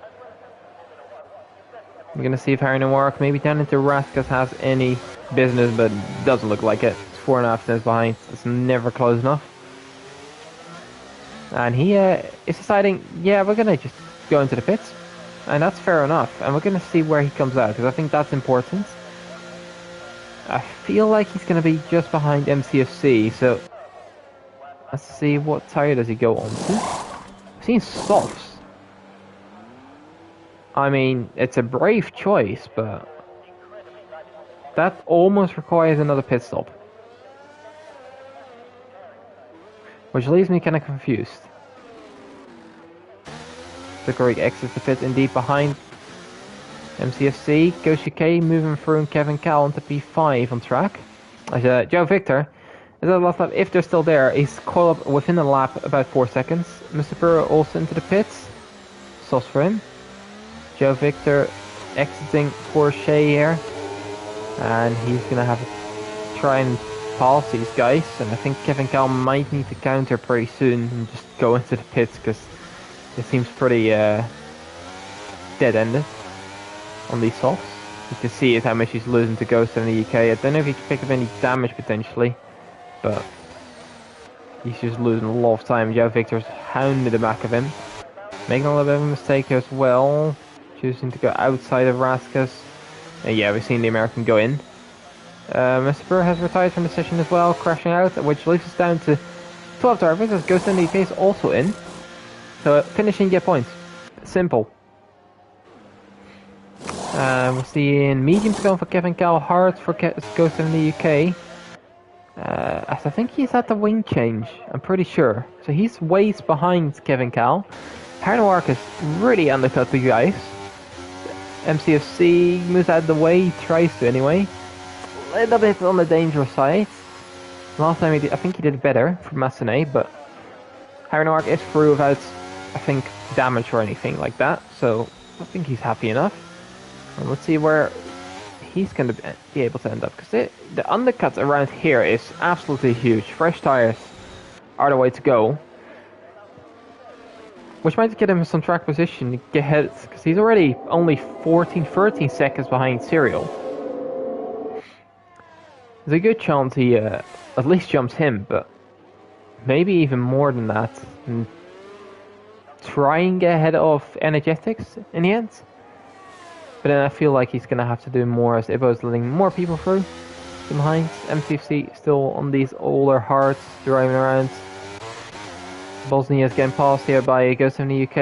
We're gonna see if Harry Noir maybe down into Raskas has any business, but doesn't look like it. It's 4.5 seconds behind. It's never close enough. And he is deciding, yeah, we're gonna just go into the pits, and that's fair enough. And we're gonna see where he comes out, because I think that's important. I feel like he's gonna be just behind MCFC, so let's see what tire does he go on to. I've seen softs. I mean, it's a brave choice, but that almost requires another pit stop. Which leaves me kind of confused. The Greek exits the pit indeed behind MCFC. Ghost UK moving through and Kevin Cal onto P5 on track. Joe Victor is at the last lap. If they're still there, he's caught up within a lap, about 4 seconds. Mr. Burrow also into the pits. Sauce for him. Joe Victor exiting Porsche here, and he's gonna have to try and pass these guys, and I think Kevin Cal might need to counter pretty soon and just go into the pits, because it seems pretty dead-ended on these softs. You can see how much he's losing to Ghost in the UK. I don't know if he can pick up any damage potentially, but he's just losing a lot of time. Joe Victor's hounding the back of him, making a little bit of a mistake as well, choosing to go outside of Raskas. Yeah, we've seen the American go in. Mr. Burr has retired from the session as well, crashing out, which leaves us down to 12 drivers, as Ghost in the UK is also in. So finishing get points. Simple. We'll see in mediums going for Kevin Cal, hard for Ghost in the UK. As I think he's at the wing change, I'm pretty sure. So he's ways behind Kevin Cal. Harry Noir is really undercut the guys. MCFC moves out of the way, he tries to anyway. A little bit on the dangerous side. Last time I think he did better for Massenet, but Harry Noir is through without, I think, damage or anything like that. So I think he's happy enough. And let's see where he's going to be able to end up, because the undercuts around here is absolutely huge. Fresh tires are the way to go. which might get him some track position to get ahead, because he's already only 13 seconds behind Serial. There's a good chance he at least jumps him, but maybe even more than that. And try and get ahead of Energetics in the end. But then I feel like he's going to have to do more as Ibo's letting more people through from behind. MCFC still on these older hearts driving around. Bosnia's getting passed here by Ghost in the UK.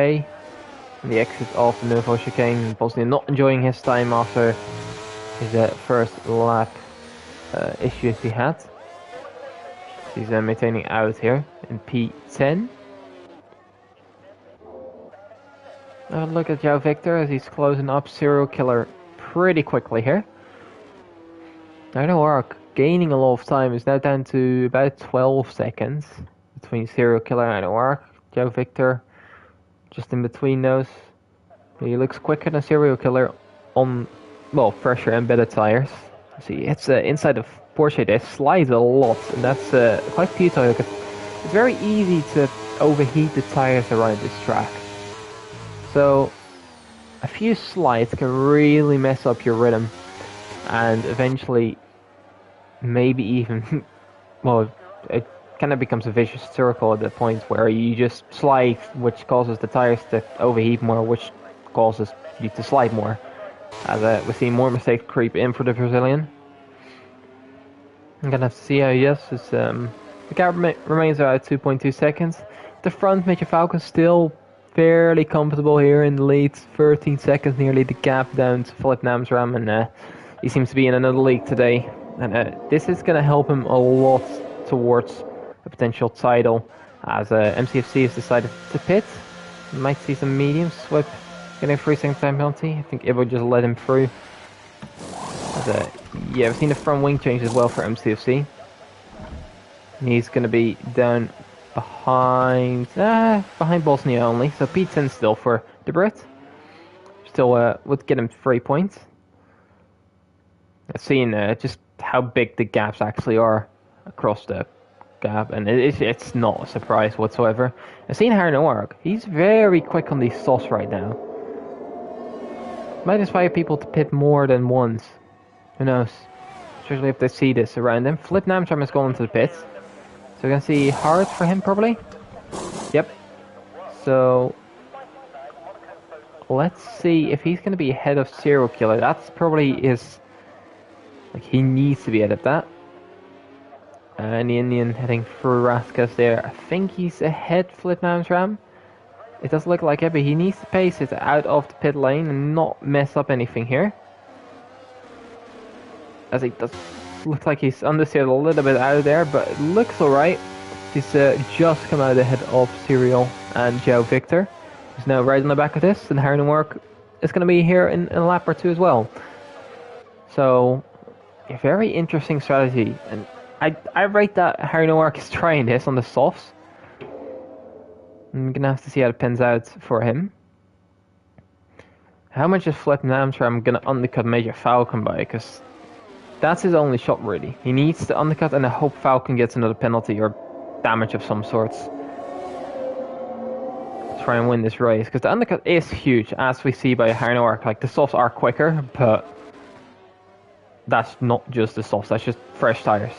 And the exit of the Novo chicane. Bosnia not enjoying his time after his first lap issues he had. He's maintaining out here in P10. Look at João Victor as he's closing up Serial Killer pretty quickly here. I know Ark gaining a lot of time is now down to about 12 seconds between Serial Killer and Ark. João Victor just in between those. He looks quicker than Serial Killer on, well, fresher and better tires. See, it's inside of Porsche there slides a lot, and that's quite futile because it's very easy to overheat the tires around this track. So a few slides can really mess up your rhythm, and eventually maybe even, well, it kind of becomes a vicious circle at the point where you just slide, which causes the tires to overheat more, which causes you to slide more. As we see more mistakes creep in for the Brazilian. I'm gonna have to see how he does. The gap remains about 2.2 seconds. The front Major Falcon still fairly comfortable here in the lead, 13 seconds nearly the gap down to Philip Namsram, and he seems to be in another league today. And this is gonna help him a lot towards a potential title, as MCFC has decided to pit. You might see some mediums. Swip getting a 3-second time penalty. I think Ivo just let him through. Yeah, we've seen the front wing change as well for MCFC. And he's going to be down behind Bosnia only, so P10 still for the Brit. Still would get him 3 points. Seeing just how big the gaps actually are across the gap, and it's not a surprise whatsoever. And seeing Harry Noirg, he's very quick on these softs right now. Might inspire people to pit more than once. Who knows? Especially if they see this around him. Flip Namtram is going to the pits. So we're going to see hard for him probably. Yep. So let's see if he's going to be ahead of Serial Killer. That's probably his... Like, he needs to be ahead of that. And the Indian heading through Raskas there. I think he's ahead Flip Namtram. It does look like it, but he needs to pace it out of the pit lane and not mess up anything here. As he does look like he's understeered a little bit out of there, but it looks alright. He's just come out ahead of Serial and João Victor. He's now right on the back of this, and Harry Work is going to be here in a lap or two as well. So, a very interesting strategy, and I rate that Harry Work is trying this on the softs. I'm going to have to see how it pans out for him. How much is Flip Namtram going to undercut Major Falcon by? Because that's his only shot, really. He needs to undercut, and I hope Falcon gets another penalty or damage of some sorts. Try and win this race, because the undercut is huge, as we see by Harry Arc. Like, the softs are quicker, but that's not just the softs, that's just fresh tires.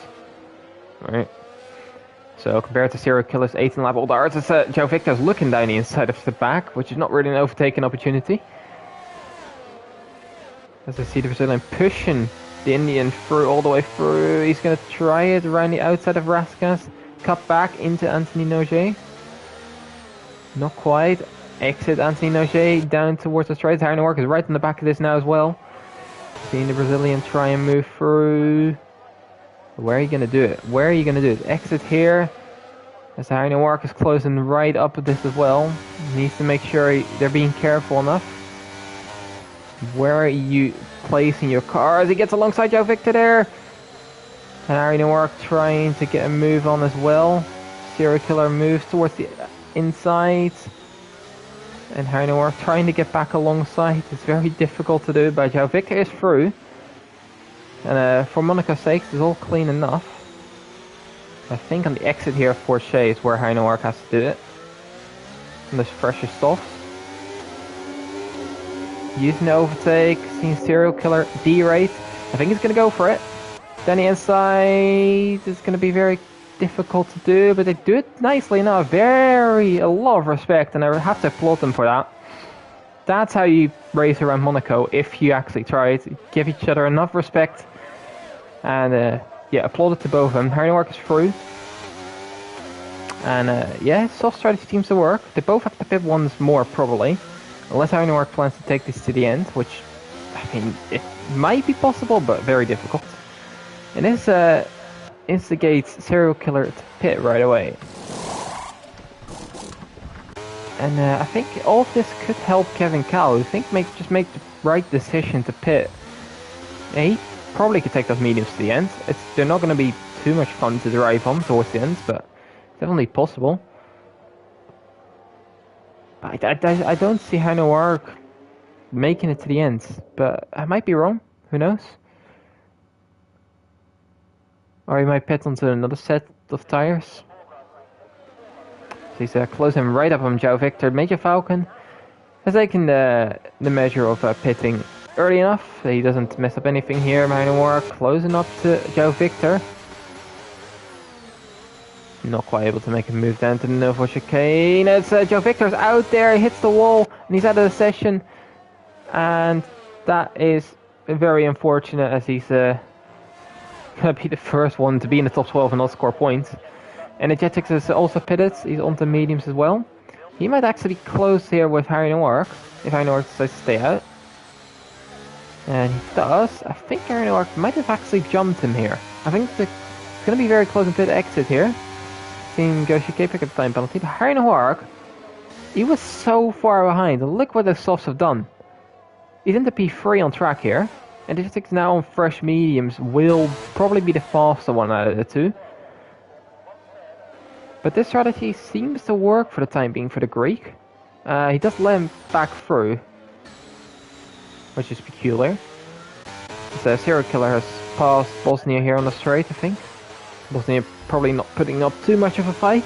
Alright. So, compared to Serial Killer's 18 lap old darts, it's João Victor's looking down the inside of the back, which is not really an overtaking opportunity. As I see the Brazilian pushing the Indian through all the way through. He's going to try it around the outside of Raskas. Cut back into Anthony Noger. Not quite. Exit Anthony Noger down towards the straight. Harry Work is right in the back of this now as well. Seeing the Brazilian try and move through. Where are you going to do it? Where are you going to do it? Exit here. As Harry Work is closing right up with this as well. Needs to make sure they're being careful enough. Where are you placing your car? As he gets alongside João Victor there. And Harry Noirk trying to get a move on as well. Serial Killer moves towards the inside. And Harry Noirk trying to get back alongside. It's very difficult to do, but João Victor is through. And for Monaco's sake, it's all clean enough. I think on the exit here of Porsche is where Harry Noirk has to do it. on those fresher softs. Using the overtake, seeing serial killer derate. I think he's going to go for it. Down the inside, it's going to be very difficult to do, but they do it nicely enough. A lot of respect, and I have to applaud them for that. That's how you race around Monaco, if you actually try it. Give each other enough respect, and yeah, applaud it to both of them. Harry is through. And yeah, soft strategy seems to work. They both have to pit once more, probably. Unless Harry plans to take this to the end, which, I mean, it might be possible, but very difficult. And this instigates serial killer to pit right away. And I think all of this could help Kevin Cal, who just make the right decision to pit. Yeah, he probably could take those mediums to the end. They're not going to be too much fun to drive on towards the end, but definitely possible. I don't see how Noir making it to the end, but I might be wrong. Who knows? Or he might pit onto another set of tires. So he's closing right up on Joe Victor. Major Falcon has taken the measure of pitting early enough. He doesn't mess up anything here. Noir closing up to Joe Victor. Not quite able to make a move down to the Novo chicane. It's Joe Victor's out there, he hits the wall, and he's out of the session. And that is very unfortunate, as he's going to be the first one to be in the top 12 and not score points. Energetics is also pitted, he's onto mediums as well. He might actually be close here with Harry Noir, if Harry Noir decides to stay out. And he does. I think Harry Noir might have actually jumped him here. I think it's going to be very close in pit exit here. Seeing Goshike pick up the time penalty, but Harry Noir, he was so far behind. Look what the softs have done. He's into P3 on track here, and Energetics now on fresh mediums will probably be the faster one out of the two. But this strategy seems to work for the time being for the Greek. He does let him back through, which is peculiar. So serial killer has passed Bosnia here on the straight, I think. Bosnia probably not putting up too much of a fight.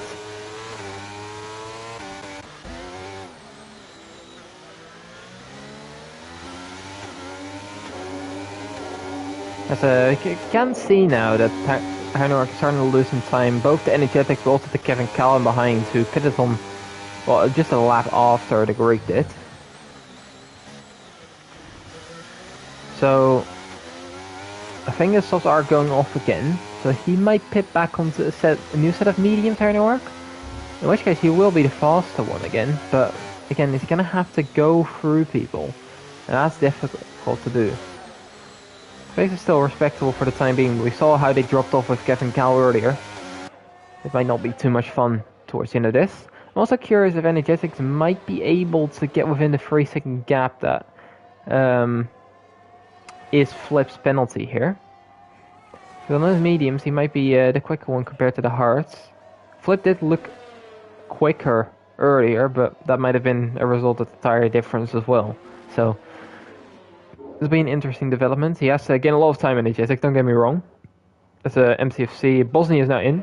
As you can see now that Heinrich is starting to lose some time, both the Energetics but also the Kevin Callan behind, who pitted on, well, just a lap after the Greek did. So I think the softs are going off again, so he might pit back onto a new set of mediums here in work. In which case he will be the faster one again, but again he's gonna have to go through people, and that's difficult to do. Pace is still respectable for the time being. We saw how they dropped off with Kevin Cal earlier. It might not be too much fun towards the end of this. I'm also curious if Energetics might be able to get within the 3-second gap that is Flip's penalty here. So on those mediums, he might be the quicker one compared to the hards. Flip did look quicker earlier, but that might have been a result of the tire difference as well. So it's been an interesting development. He has to gain a lot of time in Energetics, don't get me wrong. That's a MCFC. Bosnia is now in.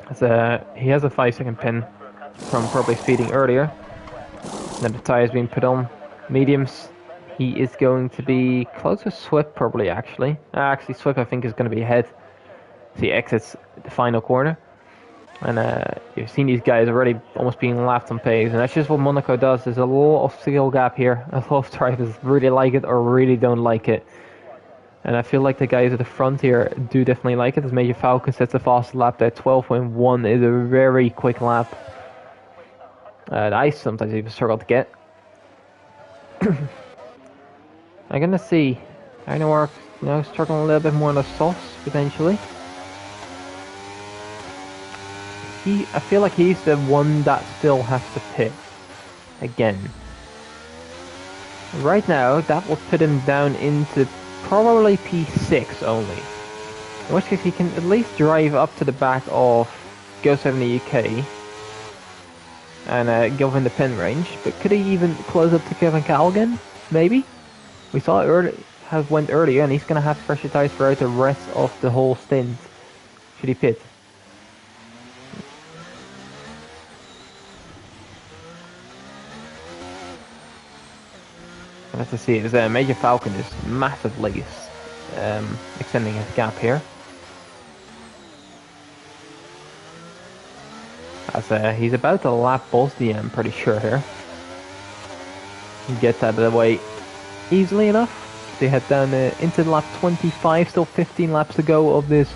He has a 5-second pin from probably speeding earlier. Now the tire is being put on. Mediums, he is going to be close to Swip probably actually. Actually Swip I think is going to be ahead. So he exits the final corner. And you've seen these guys already almost being lapped on pace, and that's just what Monaco does. There's a lot of skill gap here. A lot of drivers really like it or really don't like it. And I feel like the guys at the front here do definitely like it. As Major Falcon sets a fast lap there. 12.1 is a very quick lap. I sometimes even struggle to get. I'm gonna see. I know we're struggling a little bit more on the softs potentially. I feel like he's the one that still has to pit again. Right now, that will put him down into probably P6 only. In which case he can at least drive up to the back of Go70 UK and go in the pin range. But could he even close up to Kevin Calgan? Maybe? We saw it went earlier, and he's going to have pressure tires throughout the rest of the whole stint. Should he pit? Let's just see, Major Falcon is massively extending his gap here. As he's about to lap Bosnia, I'm pretty sure here. He gets out of the way easily enough. They head down into lap 25, still 15 laps to go of this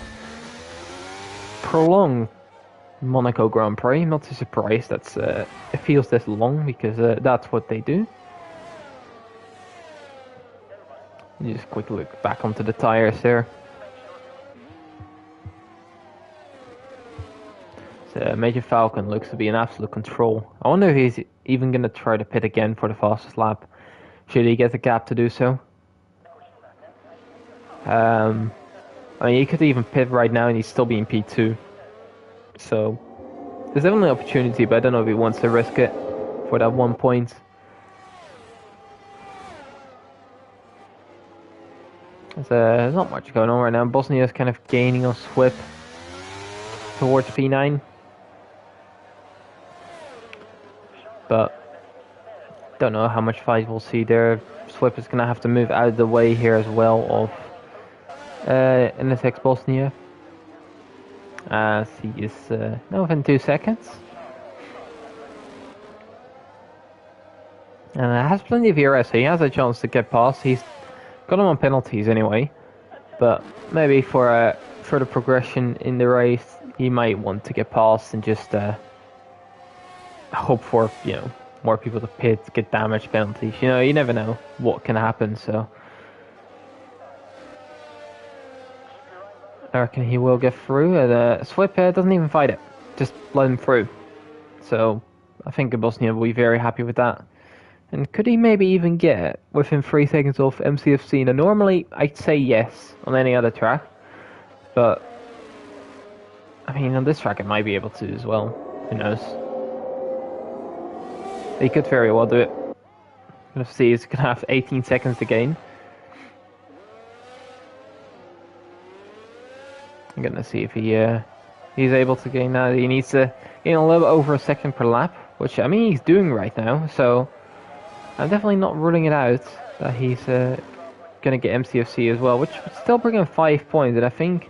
prolonged Monaco Grand Prix. I'm not too surprised that it feels this long, because that's what they do. You just quickly look back onto the tires there. So Major Falcon looks to be in absolute control. I wonder if he's even going to try to pit again for the fastest lap, should he get the gap to do so. I mean, he could even pit right now and he's still being P2. So there's definitely an opportunity, but I don't know if he wants to risk it for that 1 point. There's not much going on right now. Bosnia is kind of gaining on Swip towards P9. But don't know how much fight we'll see there. Swip is going to have to move out of the way here as well of NSX Bosnia. As he is now within 2 seconds. And has plenty of ERS, so he has a chance to get past. He's got him on penalties anyway. But maybe for further progression in the race, he might want to get past and just hope for, you know, more people to pit, get damage penalties. You know, you never know what can happen, so I reckon he will get through. And Swip doesn't even fight it, just let him through. So I think Bosnia will be very happy with that. And could he maybe even get within 3 seconds of MCFC? Now normally I'd say yes on any other track, but I mean on this track it might be able to as well. Who knows? He could very well do it. Let's see, he's gonna have 18 seconds to gain. I'm gonna see if he's able to gain that. He needs to gain a little bit over a second per lap, which I mean he's doing right now. So I'm definitely not ruling it out that he's gonna get MCFC as well, which would still bring him 5 points. And I think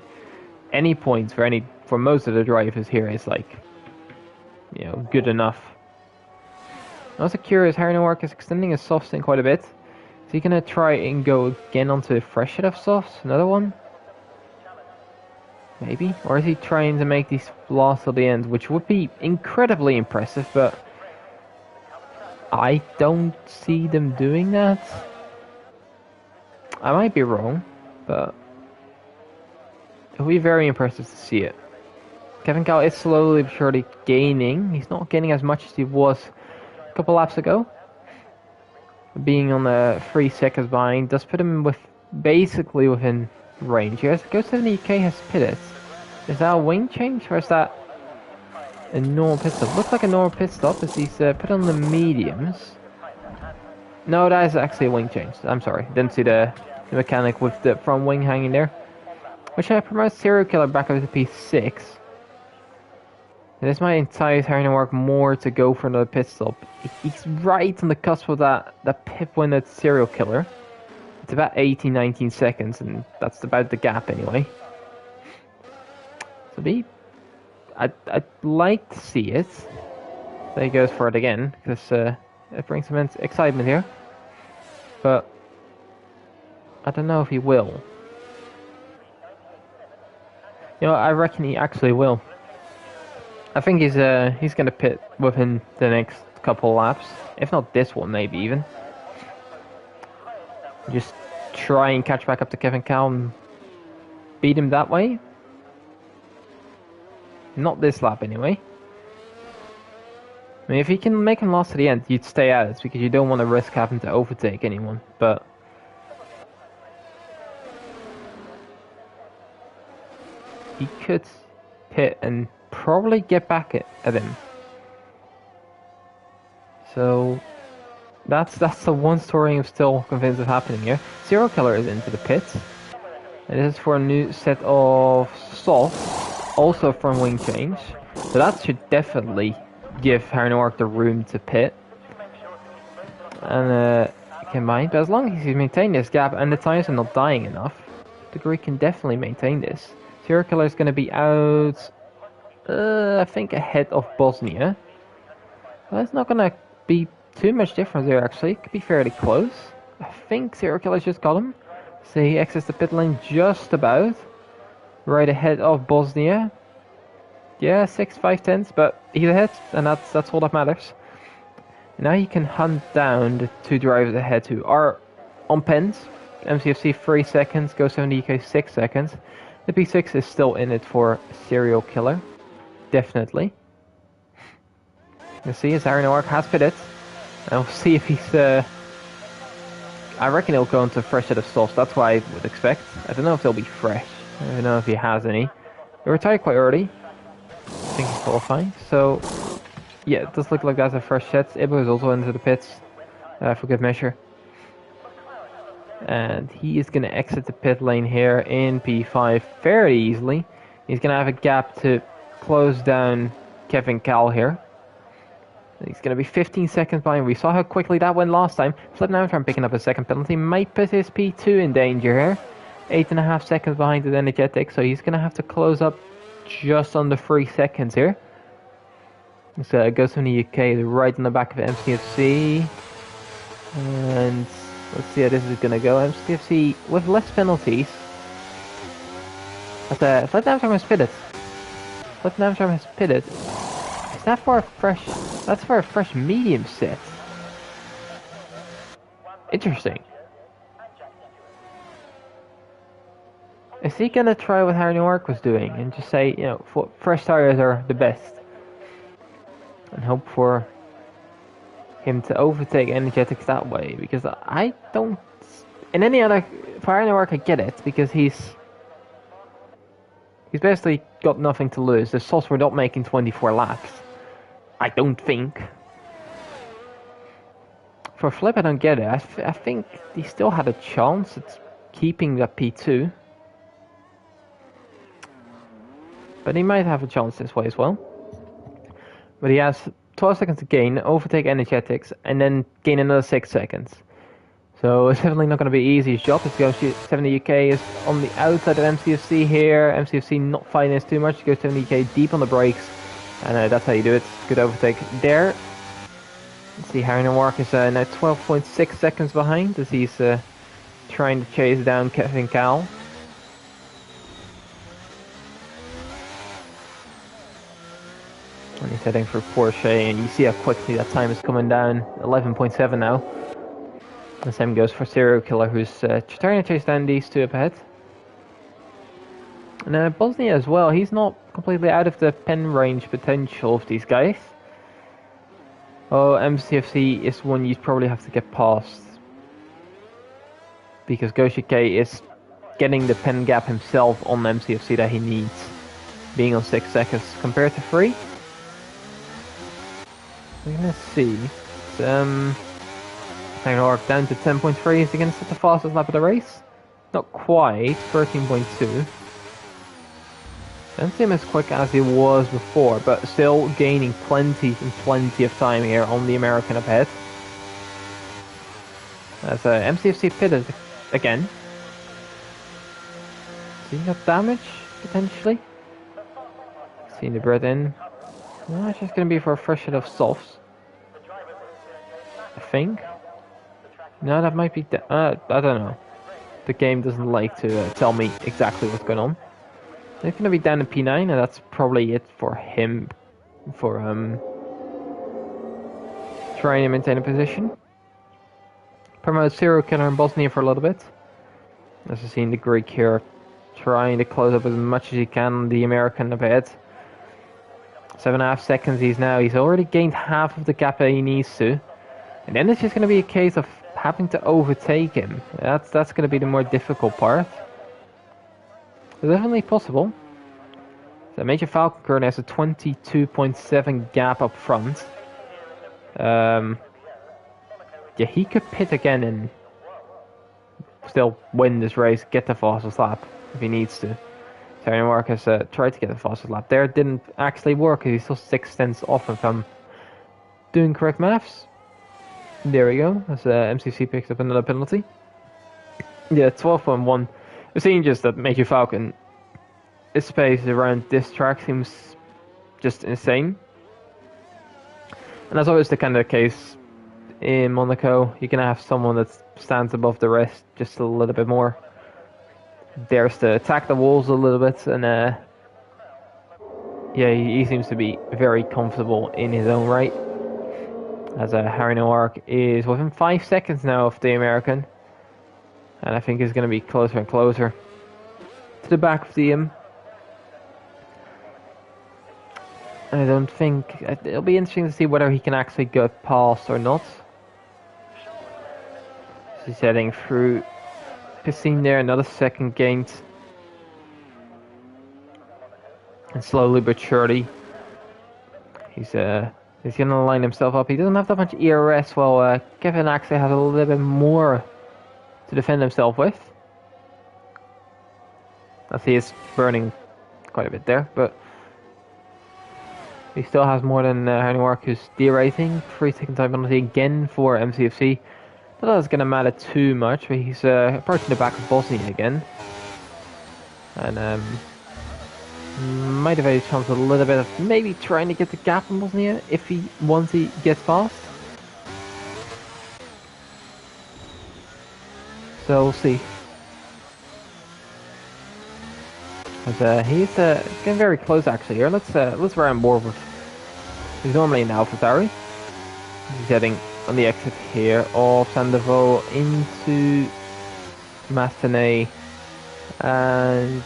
any points for most of the drivers here is like, you know, good enough. I'm also curious, Harry Noirk is extending his softs in quite a bit. Is he gonna try and go again onto the fresh set of softs? Another one? Maybe? Or is he trying to make these last till the end, which would be incredibly impressive, but I don't see them doing that. I might be wrong, but it would be very impressive to see it. Kevin Cal is slowly but surely gaining. He's not gaining as much as he was a couple laps ago. Being on the 3 seconds behind does put him basically within range. Yes, Go 70k has pitted. Is that a wing change or is that a normal pit stop? Looks like a normal pit stop as he's put on the mediums. No, that is actually a wing change. I'm sorry, didn't see the mechanic with the front wing hanging there. Which promotes Serial Killer back up to P6. This might entice Harry Noirk more to go for another pit stop. He's right on the cusp of that pit win at Serial Killer. It's about 18-19 seconds, and that's about the gap anyway. So I'd like to see it. There he goes for it again, because it brings immense excitement here. But I don't know if he will. You know, I reckon he actually will. I think he's gonna pit within the next couple laps, if not this one, maybe even. Just try and catch back up to Kevin Cal and beat him that way. Not this lap anyway. I mean, if he can make him last to the end, you'd stay out. It's because you don't want to risk having to overtake anyone. But he could pit and probably get back at him. So that's the one story I'm still convinced of happening here. Serial Killer is into the pit. And this is for a new set of softs, also from wing change. So that should definitely give Harry Noirk the room to pit. And him behind, but as long as he's maintained this gap and the tires are not dying enough, the Greek can definitely maintain this. Serial Killer is going to be out, I think, ahead of Bosnia. Well, it's not going to be too much difference there, actually. It could be fairly close. I think Serial Killer just got him. So he exits the pit lane just about. Right ahead of Bosnia. Yeah, 6, 5 tenths, but he's ahead, and that's all that matters. Now he can hunt down the 2 drivers ahead who are on pens. MCFC 3 seconds, Go70UK 6 seconds. The P6 is still in it for Serial Killer. Definitely. You see, as Aaron O'Rourke has pitted. And we'll see if he's... I reckon he'll go into a fresh set of softs. That's what I would expect. I don't know if they'll be fresh. I don't know if he has any. He retired quite early. I think he's qualifying. So, yeah, it does look like that's a fresh set. Ibo is also into the pits for good measure. And he is going to exit the pit lane here in P5 fairly easily. He's going to have a gap to close down Kevin Cal here. He's going to be 15 seconds behind. We saw how quickly that went last time. Flip now from picking up a second penalty. Might put his P2 in danger here. 8.5 seconds behind the energetic. So he's going to have to close up just under 3 seconds here. So it goes from the UK right on the back of MCFC. And let's see how this is going to go. MCFC with less penalties. But Flip Namstorm has pitted. Flip Namstorm has pitted. Is that for a fresh... That's for a fresh medium set. Interesting. Is he gonna try what Harry O'Rourke was doing and just say, you know, fresh tires are the best, and hope for him to overtake Energetics that way? Because I don't. In any other, for Harry O'Rourke, I get it because he's basically got nothing to lose. The softs were not making 24 laps. I don't think. For Flip, I don't get it. I think he still had a chance at keeping that P2. But he might have a chance this way as well. But he has 12 seconds to gain, overtake Energetics, and then gain another 6 seconds. So it's definitely not going to be easy job. It's going to 70 UK is on the outside of MCFC here. MCFC not fighting this too much. He goes 70 UK deep on the brakes. And that's how you do it. Good overtake there. Let's see, Harry O'Rourke is now 12.6 seconds behind as he's trying to chase down Kevin Cal. And he's heading for Porsche, and you see how quickly that time is coming down. 11.7 now. The same goes for Serial Killer, who's trying to chase down these 2 up ahead. And Bosnia as well, he's not completely out of the pen range potential of these guys. Oh, MCFC is one you'd probably have to get past. Because Goshike is getting the pen gap himself on MCFC that he needs. Being on 6 seconds compared to 3. We're gonna see. O'Rourke down to 10.3. Is he gonna set the fastest lap of the race? Not quite, 13.2. Doesn't seem as quick as he was before, but still gaining plenty of time here on the American up ahead. As MCFC pitted again. Has he got damage, potentially? Seeing the bread in. No, it's just going to be for a fresh set of softs. I think. No, that might be... I don't know. The game doesn't like to tell me exactly what's going on. They're going to be down in P9, and that's probably it for him. For trying to maintain a position. Promote Serial Killer in Bosnia for a little bit. As we've seen the Greek here trying to close up as much as he can the American up ahead. 7.5 seconds he's already gained half of the gap that he needs to. And then it's just going to be a case of having to overtake him. That's going to be the more difficult part. It's definitely possible. So Major Falcon currently has a 22.7 gap up front. Yeah, he could pit again and still win this race, get the fastest lap if he needs to. Terry O'Rourke has tried to get the fastest lap there. Didn't actually work. He's still 6 tenths off if I'm doing correct maths. There we go. As MCC picks up another penalty. Yeah, 12.1. We're seeing just that Major Falcon, his space around this track seems just insane. And that's always the kind of case in Monaco. You're going to have someone that stands above the rest just a little bit more. Dares to attack the walls a little bit. And yeah, he seems to be very comfortable in his own right. As Harry Noir is within 5 seconds now of the American. And I think he's going to be closer and closer to the back of the I don't think... It'll be interesting to see whether he can actually get past or not. He's heading through Piscine there, another second gained. And slowly but surely, he's going to line himself up. He doesn't have that much ERS, while Kevin actually has a little bit more to defend himself with. As he is burning quite a bit there, but he still has more than Hanwark, who's derating. 3 second time penalty again for MCFC. Not that it's going to matter too much, but he's approaching the back of Bosnia again. And might have a chance a little bit of maybe trying to get the gap in Bosnia if once he gets past. So we'll see. As he's getting very close actually here. Let's round more with. He's normally in AlphaTauri. He's heading on the exit here of Sandoval into Massenet, and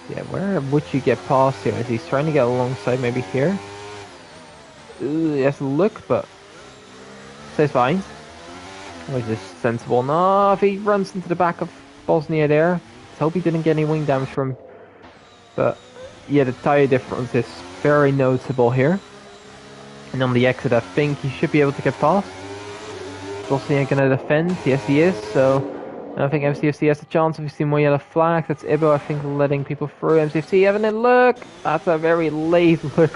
yeah, where would you get past here? As he's trying to get alongside, maybe here. Ooh, he has to look, but stays fine. Which is sensible. No, if he runs into the back of Bosnia there, let's hope he didn't get any wing damage from him. But yeah, the tyre difference is very notable here. And on the exit, I think he should be able to get past. Bosnia gonna defend. Yes, he is. So I don't think MCFC has a chance. If you see more yellow flags, that's Ibo, I think, letting people through. MCFC having a look. That's a very late look.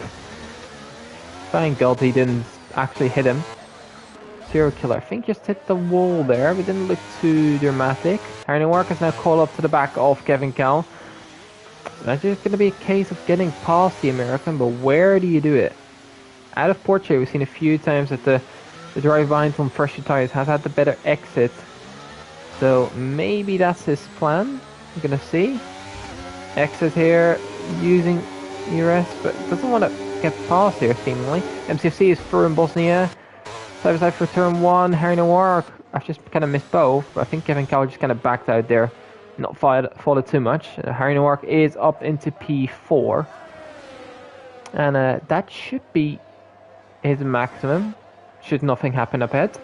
Thank God he didn't actually hit him. Serial killer, I think, just hit the wall there, but didn't look too dramatic. Harry Work is now called up to the back of Kevin Cal. So that's just going to be a case of getting past the American, but where do you do it? Out of Portrait, we've seen a few times that the drive behind on fresher tires has had the better exit. So maybe that's his plan. We're going to see. Exit here, using ERS, but doesn't want to get past here, seemingly. MCFC is through in Bosnia. Side by side for turn 1, Harry Noir. I've just kind of missed both, but I think Kevin Cow just kind of backed out there. Not followed too much. Harry Noir is up into P4. And that should be his maximum, should nothing happen up ahead.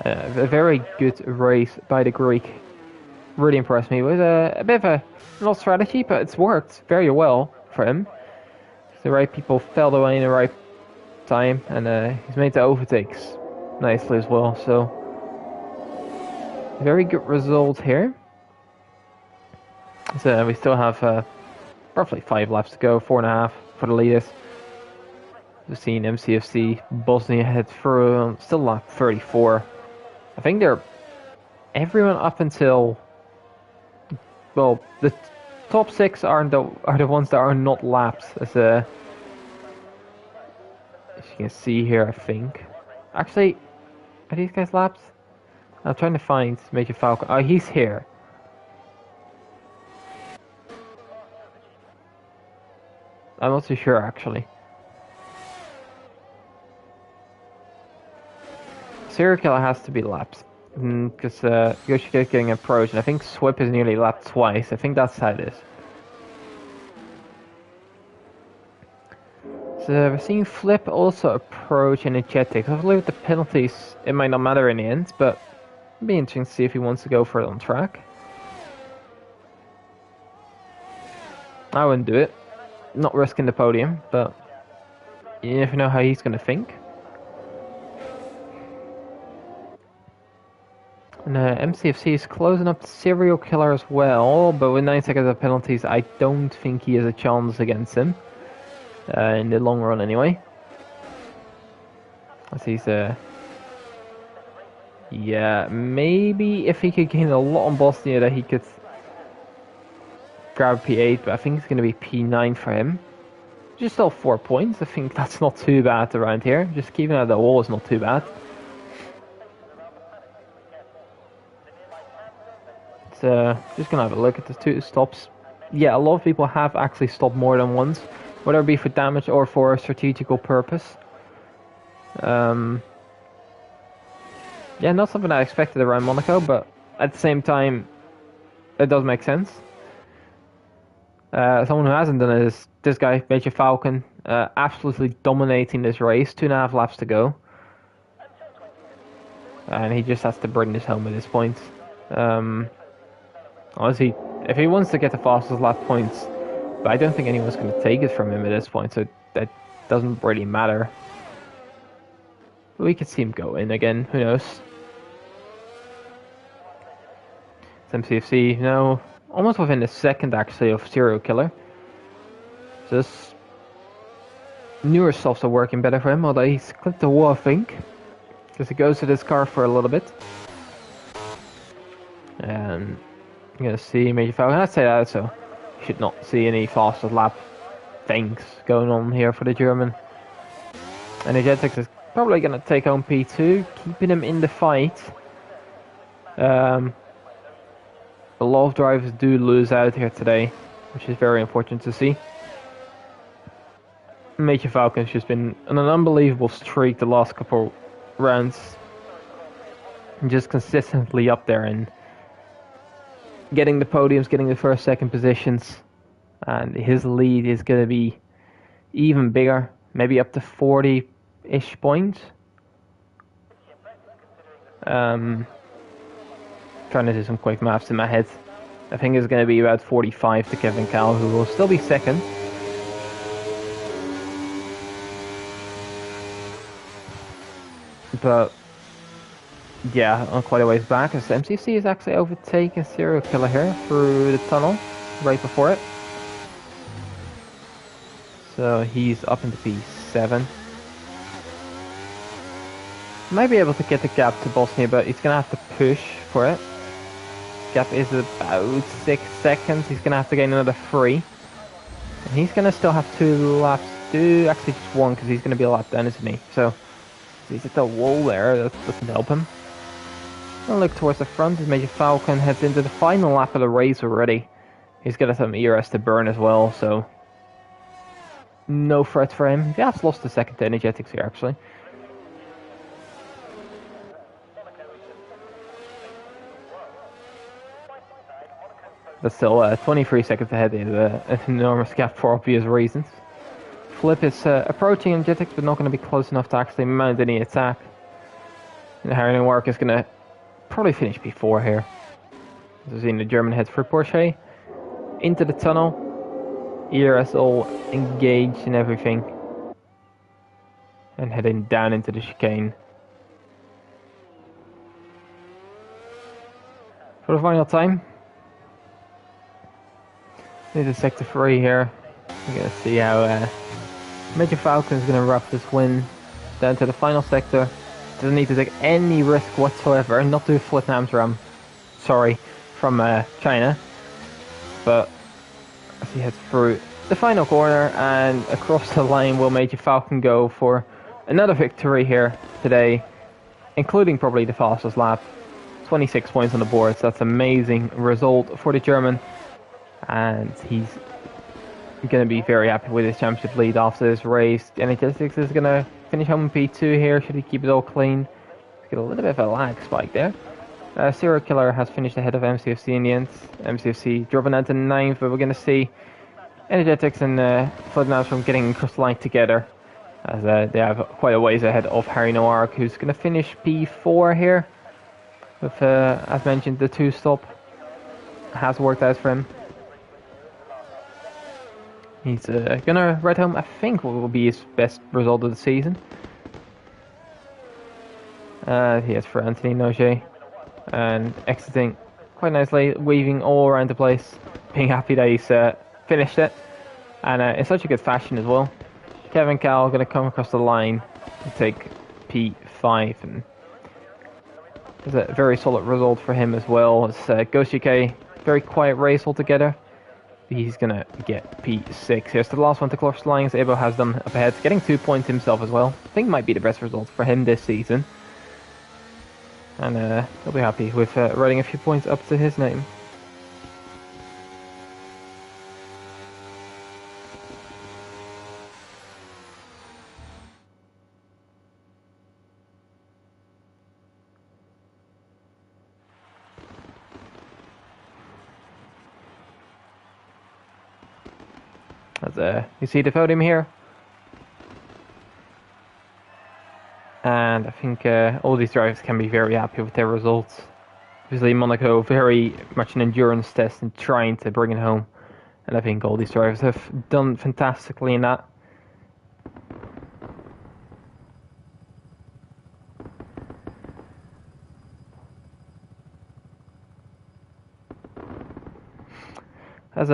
A very good race by the Greek. Really impressed me. It was a bit of a not strategy, but it's worked very well for him. The right people fell away in the right time, and he's made the overtakes nicely as well. So very good result here. So we still have roughly 5 laps to go, 4.5 for the leaders. We've seen MCFC Bosnia head through, still lap 34. I think they're everyone up until, well, the top 6 are the ones that are not laps, as you can see here. I think actually, are these guys laps? I'm trying to find Major Falcon. Oh, he's here. I'm not too sure actually. Serial Killer has to be laps because Yoshiko getting approached, and I think Swip is nearly lapped twice. I think that's how it is. So we're seeing Flip also approach Energetics. Hopefully with the penalties it might not matter in the end, but it'd be interesting to see if he wants to go for it on track. I wouldn't do it. Not risking the podium, but you never know how he's going to think. And MCFC is closing up Serial Killer as well, but with 9 seconds of penalties, I don't think he has a chance against him. In the long run anyway. As he's yeah, maybe if he could gain a lot on Bosnia that he could grab P8, but I think it's going to be P9 for him. Just still 4 points. I think that's not too bad around here. Just keeping out the wall is not too bad. So, just going to have a look at the 2 stops. Yeah, a lot of people have actually stopped more than once, whether it be for damage or for a strategical purpose. Yeah, not something I expected around Monaco, but at the same time, it does make sense. Someone who hasn't done it is this guy, Major Falcon, absolutely dominating this race. 2.5 laps to go. And he just has to bring this home at this point. Honestly, if he wants to get the fastest lap points, but I don't think anyone's going to take it from him at this point, so that doesn't really matter. But we could see him go in again, who knows. It's MCFC, no, almost within a second actually of Serial Killer. So this newer softs are working better for him, although he's clipped the wall I think. Because he goes to this car for a little bit. And you're going to see Major Falcon, I'd say that, so you should not see any fastest lap things going on here for the German. Energetics is probably going to take home P2, keeping him in the fight. A lot of drivers do lose out here today, which is very unfortunate to see. Major Falcon's just been on an unbelievable streak the last couple rounds. Just consistently up there and getting the podiums, getting the first, second positions. And his lead is going to be even bigger, maybe up to 40-ish points. Trying to do some quick maths in my head. I think it's going to be about 45 to Kevin Cal, who will still be second. But yeah, on quite a ways back, as MCC is actually overtaking Serial Killer here through the tunnel right before it. So he's up into P7. Might be able to get the gap to Bosnia, but he's going to have to push for it. Gap is about 6 seconds. He's going to have to gain another 3. And he's going to still have 2 laps to do. Actually, just 1 because he's going to be a lap down, isn't he? So he's at the wall there. That doesn't help him. I'll look towards the front as Major Falcon heads into the final lap of the race already. He's got some ERS to burn as well, so no threat for him. He has lost the second to Energetics here, actually. But still, 23 seconds ahead is an enormous gap for obvious reasons. Flip is approaching Energetics, but not going to be close enough to actually mount any attack. And Harry Work is going to probably finish P4 here. As we've seen the German head for Porsche. Into the tunnel. ERS all engaged and everything. And heading down into the chicane. For the final time. This is sector 3 here. We're going to see how Major Falcon is going to rough this win down to the final sector. Doesn't need to take any risk whatsoever. Not to flip Amsterdam. Sorry, from China. But as he heads through the final corner and across the line, will Major Falcon go for another victory here today, including probably the fastest lap. 26 points on the board. So that's an amazing result for the German. And he's going to be very happy with his championship lead after this race. Energetics is going to finish home in P2 here. Should he keep it all clean? Get a little bit of a lag spike there. Serial Killer has finished ahead of MCFC in the end. MCFC dropping down to 9th, but we're going to see Energetics and Flood from getting across the line together. As they have quite a ways ahead of Harry Noir, who's going to finish P4 here. With, as mentioned, the 2-stop has worked out for him. He's gonna ride home, I think, what will be his best result of the season. He has for Anthony Noger. And exiting quite nicely, weaving all around the place. Being happy that he's finished it. And in such a good fashion as well. Kevin Cal gonna come across the line to take P5, and it's a very solid result for him as well. It's Goshike, very quiet race altogether. He's gonna get P6. Here's the last one to cross the lines. Ebo has them up ahead, getting 2 points himself as well. I think might be the best result for him this season. And he'll be happy with writing a few points up to his name. As you see the podium here. And I think all these drivers can be very happy with their results. Obviously, Monaco, very much an endurance test and trying to bring it home. And I think all these drivers have done fantastically in that. As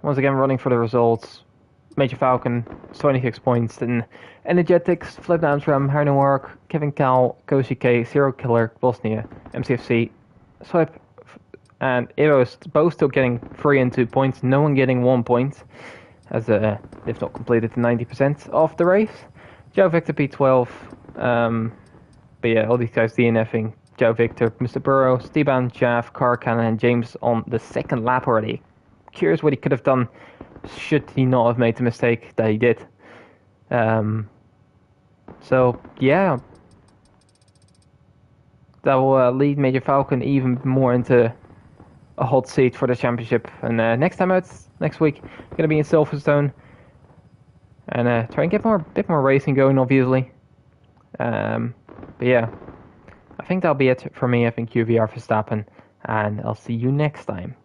once again running for the results. Major Falcon, 26 points. Then Energetics, Flip Amsterdam, Hardenwark, Kevin Cal, Koshike, Zero Killer, Bosnia, MCFC, Swipe, and Eros both still getting 3 and 2 points. No one getting 1 point, as they've not completed the 90% of the race. Joe Victor P12, but yeah, all these guys DNFing. Joe Victor, Mr. Burrow, Steban, Jav, Car Cannon, and James on the second lap already. Curious what he could have done should he not have made the mistake that he did. So yeah, that will lead Major Falcon even more into a hot seat for the championship. And next time out, next week, going to be in Silverstone, and try and get a bit more racing going, obviously. But yeah, I think that'll be it for me. I think QVR Verstappen, and I'll see you next time.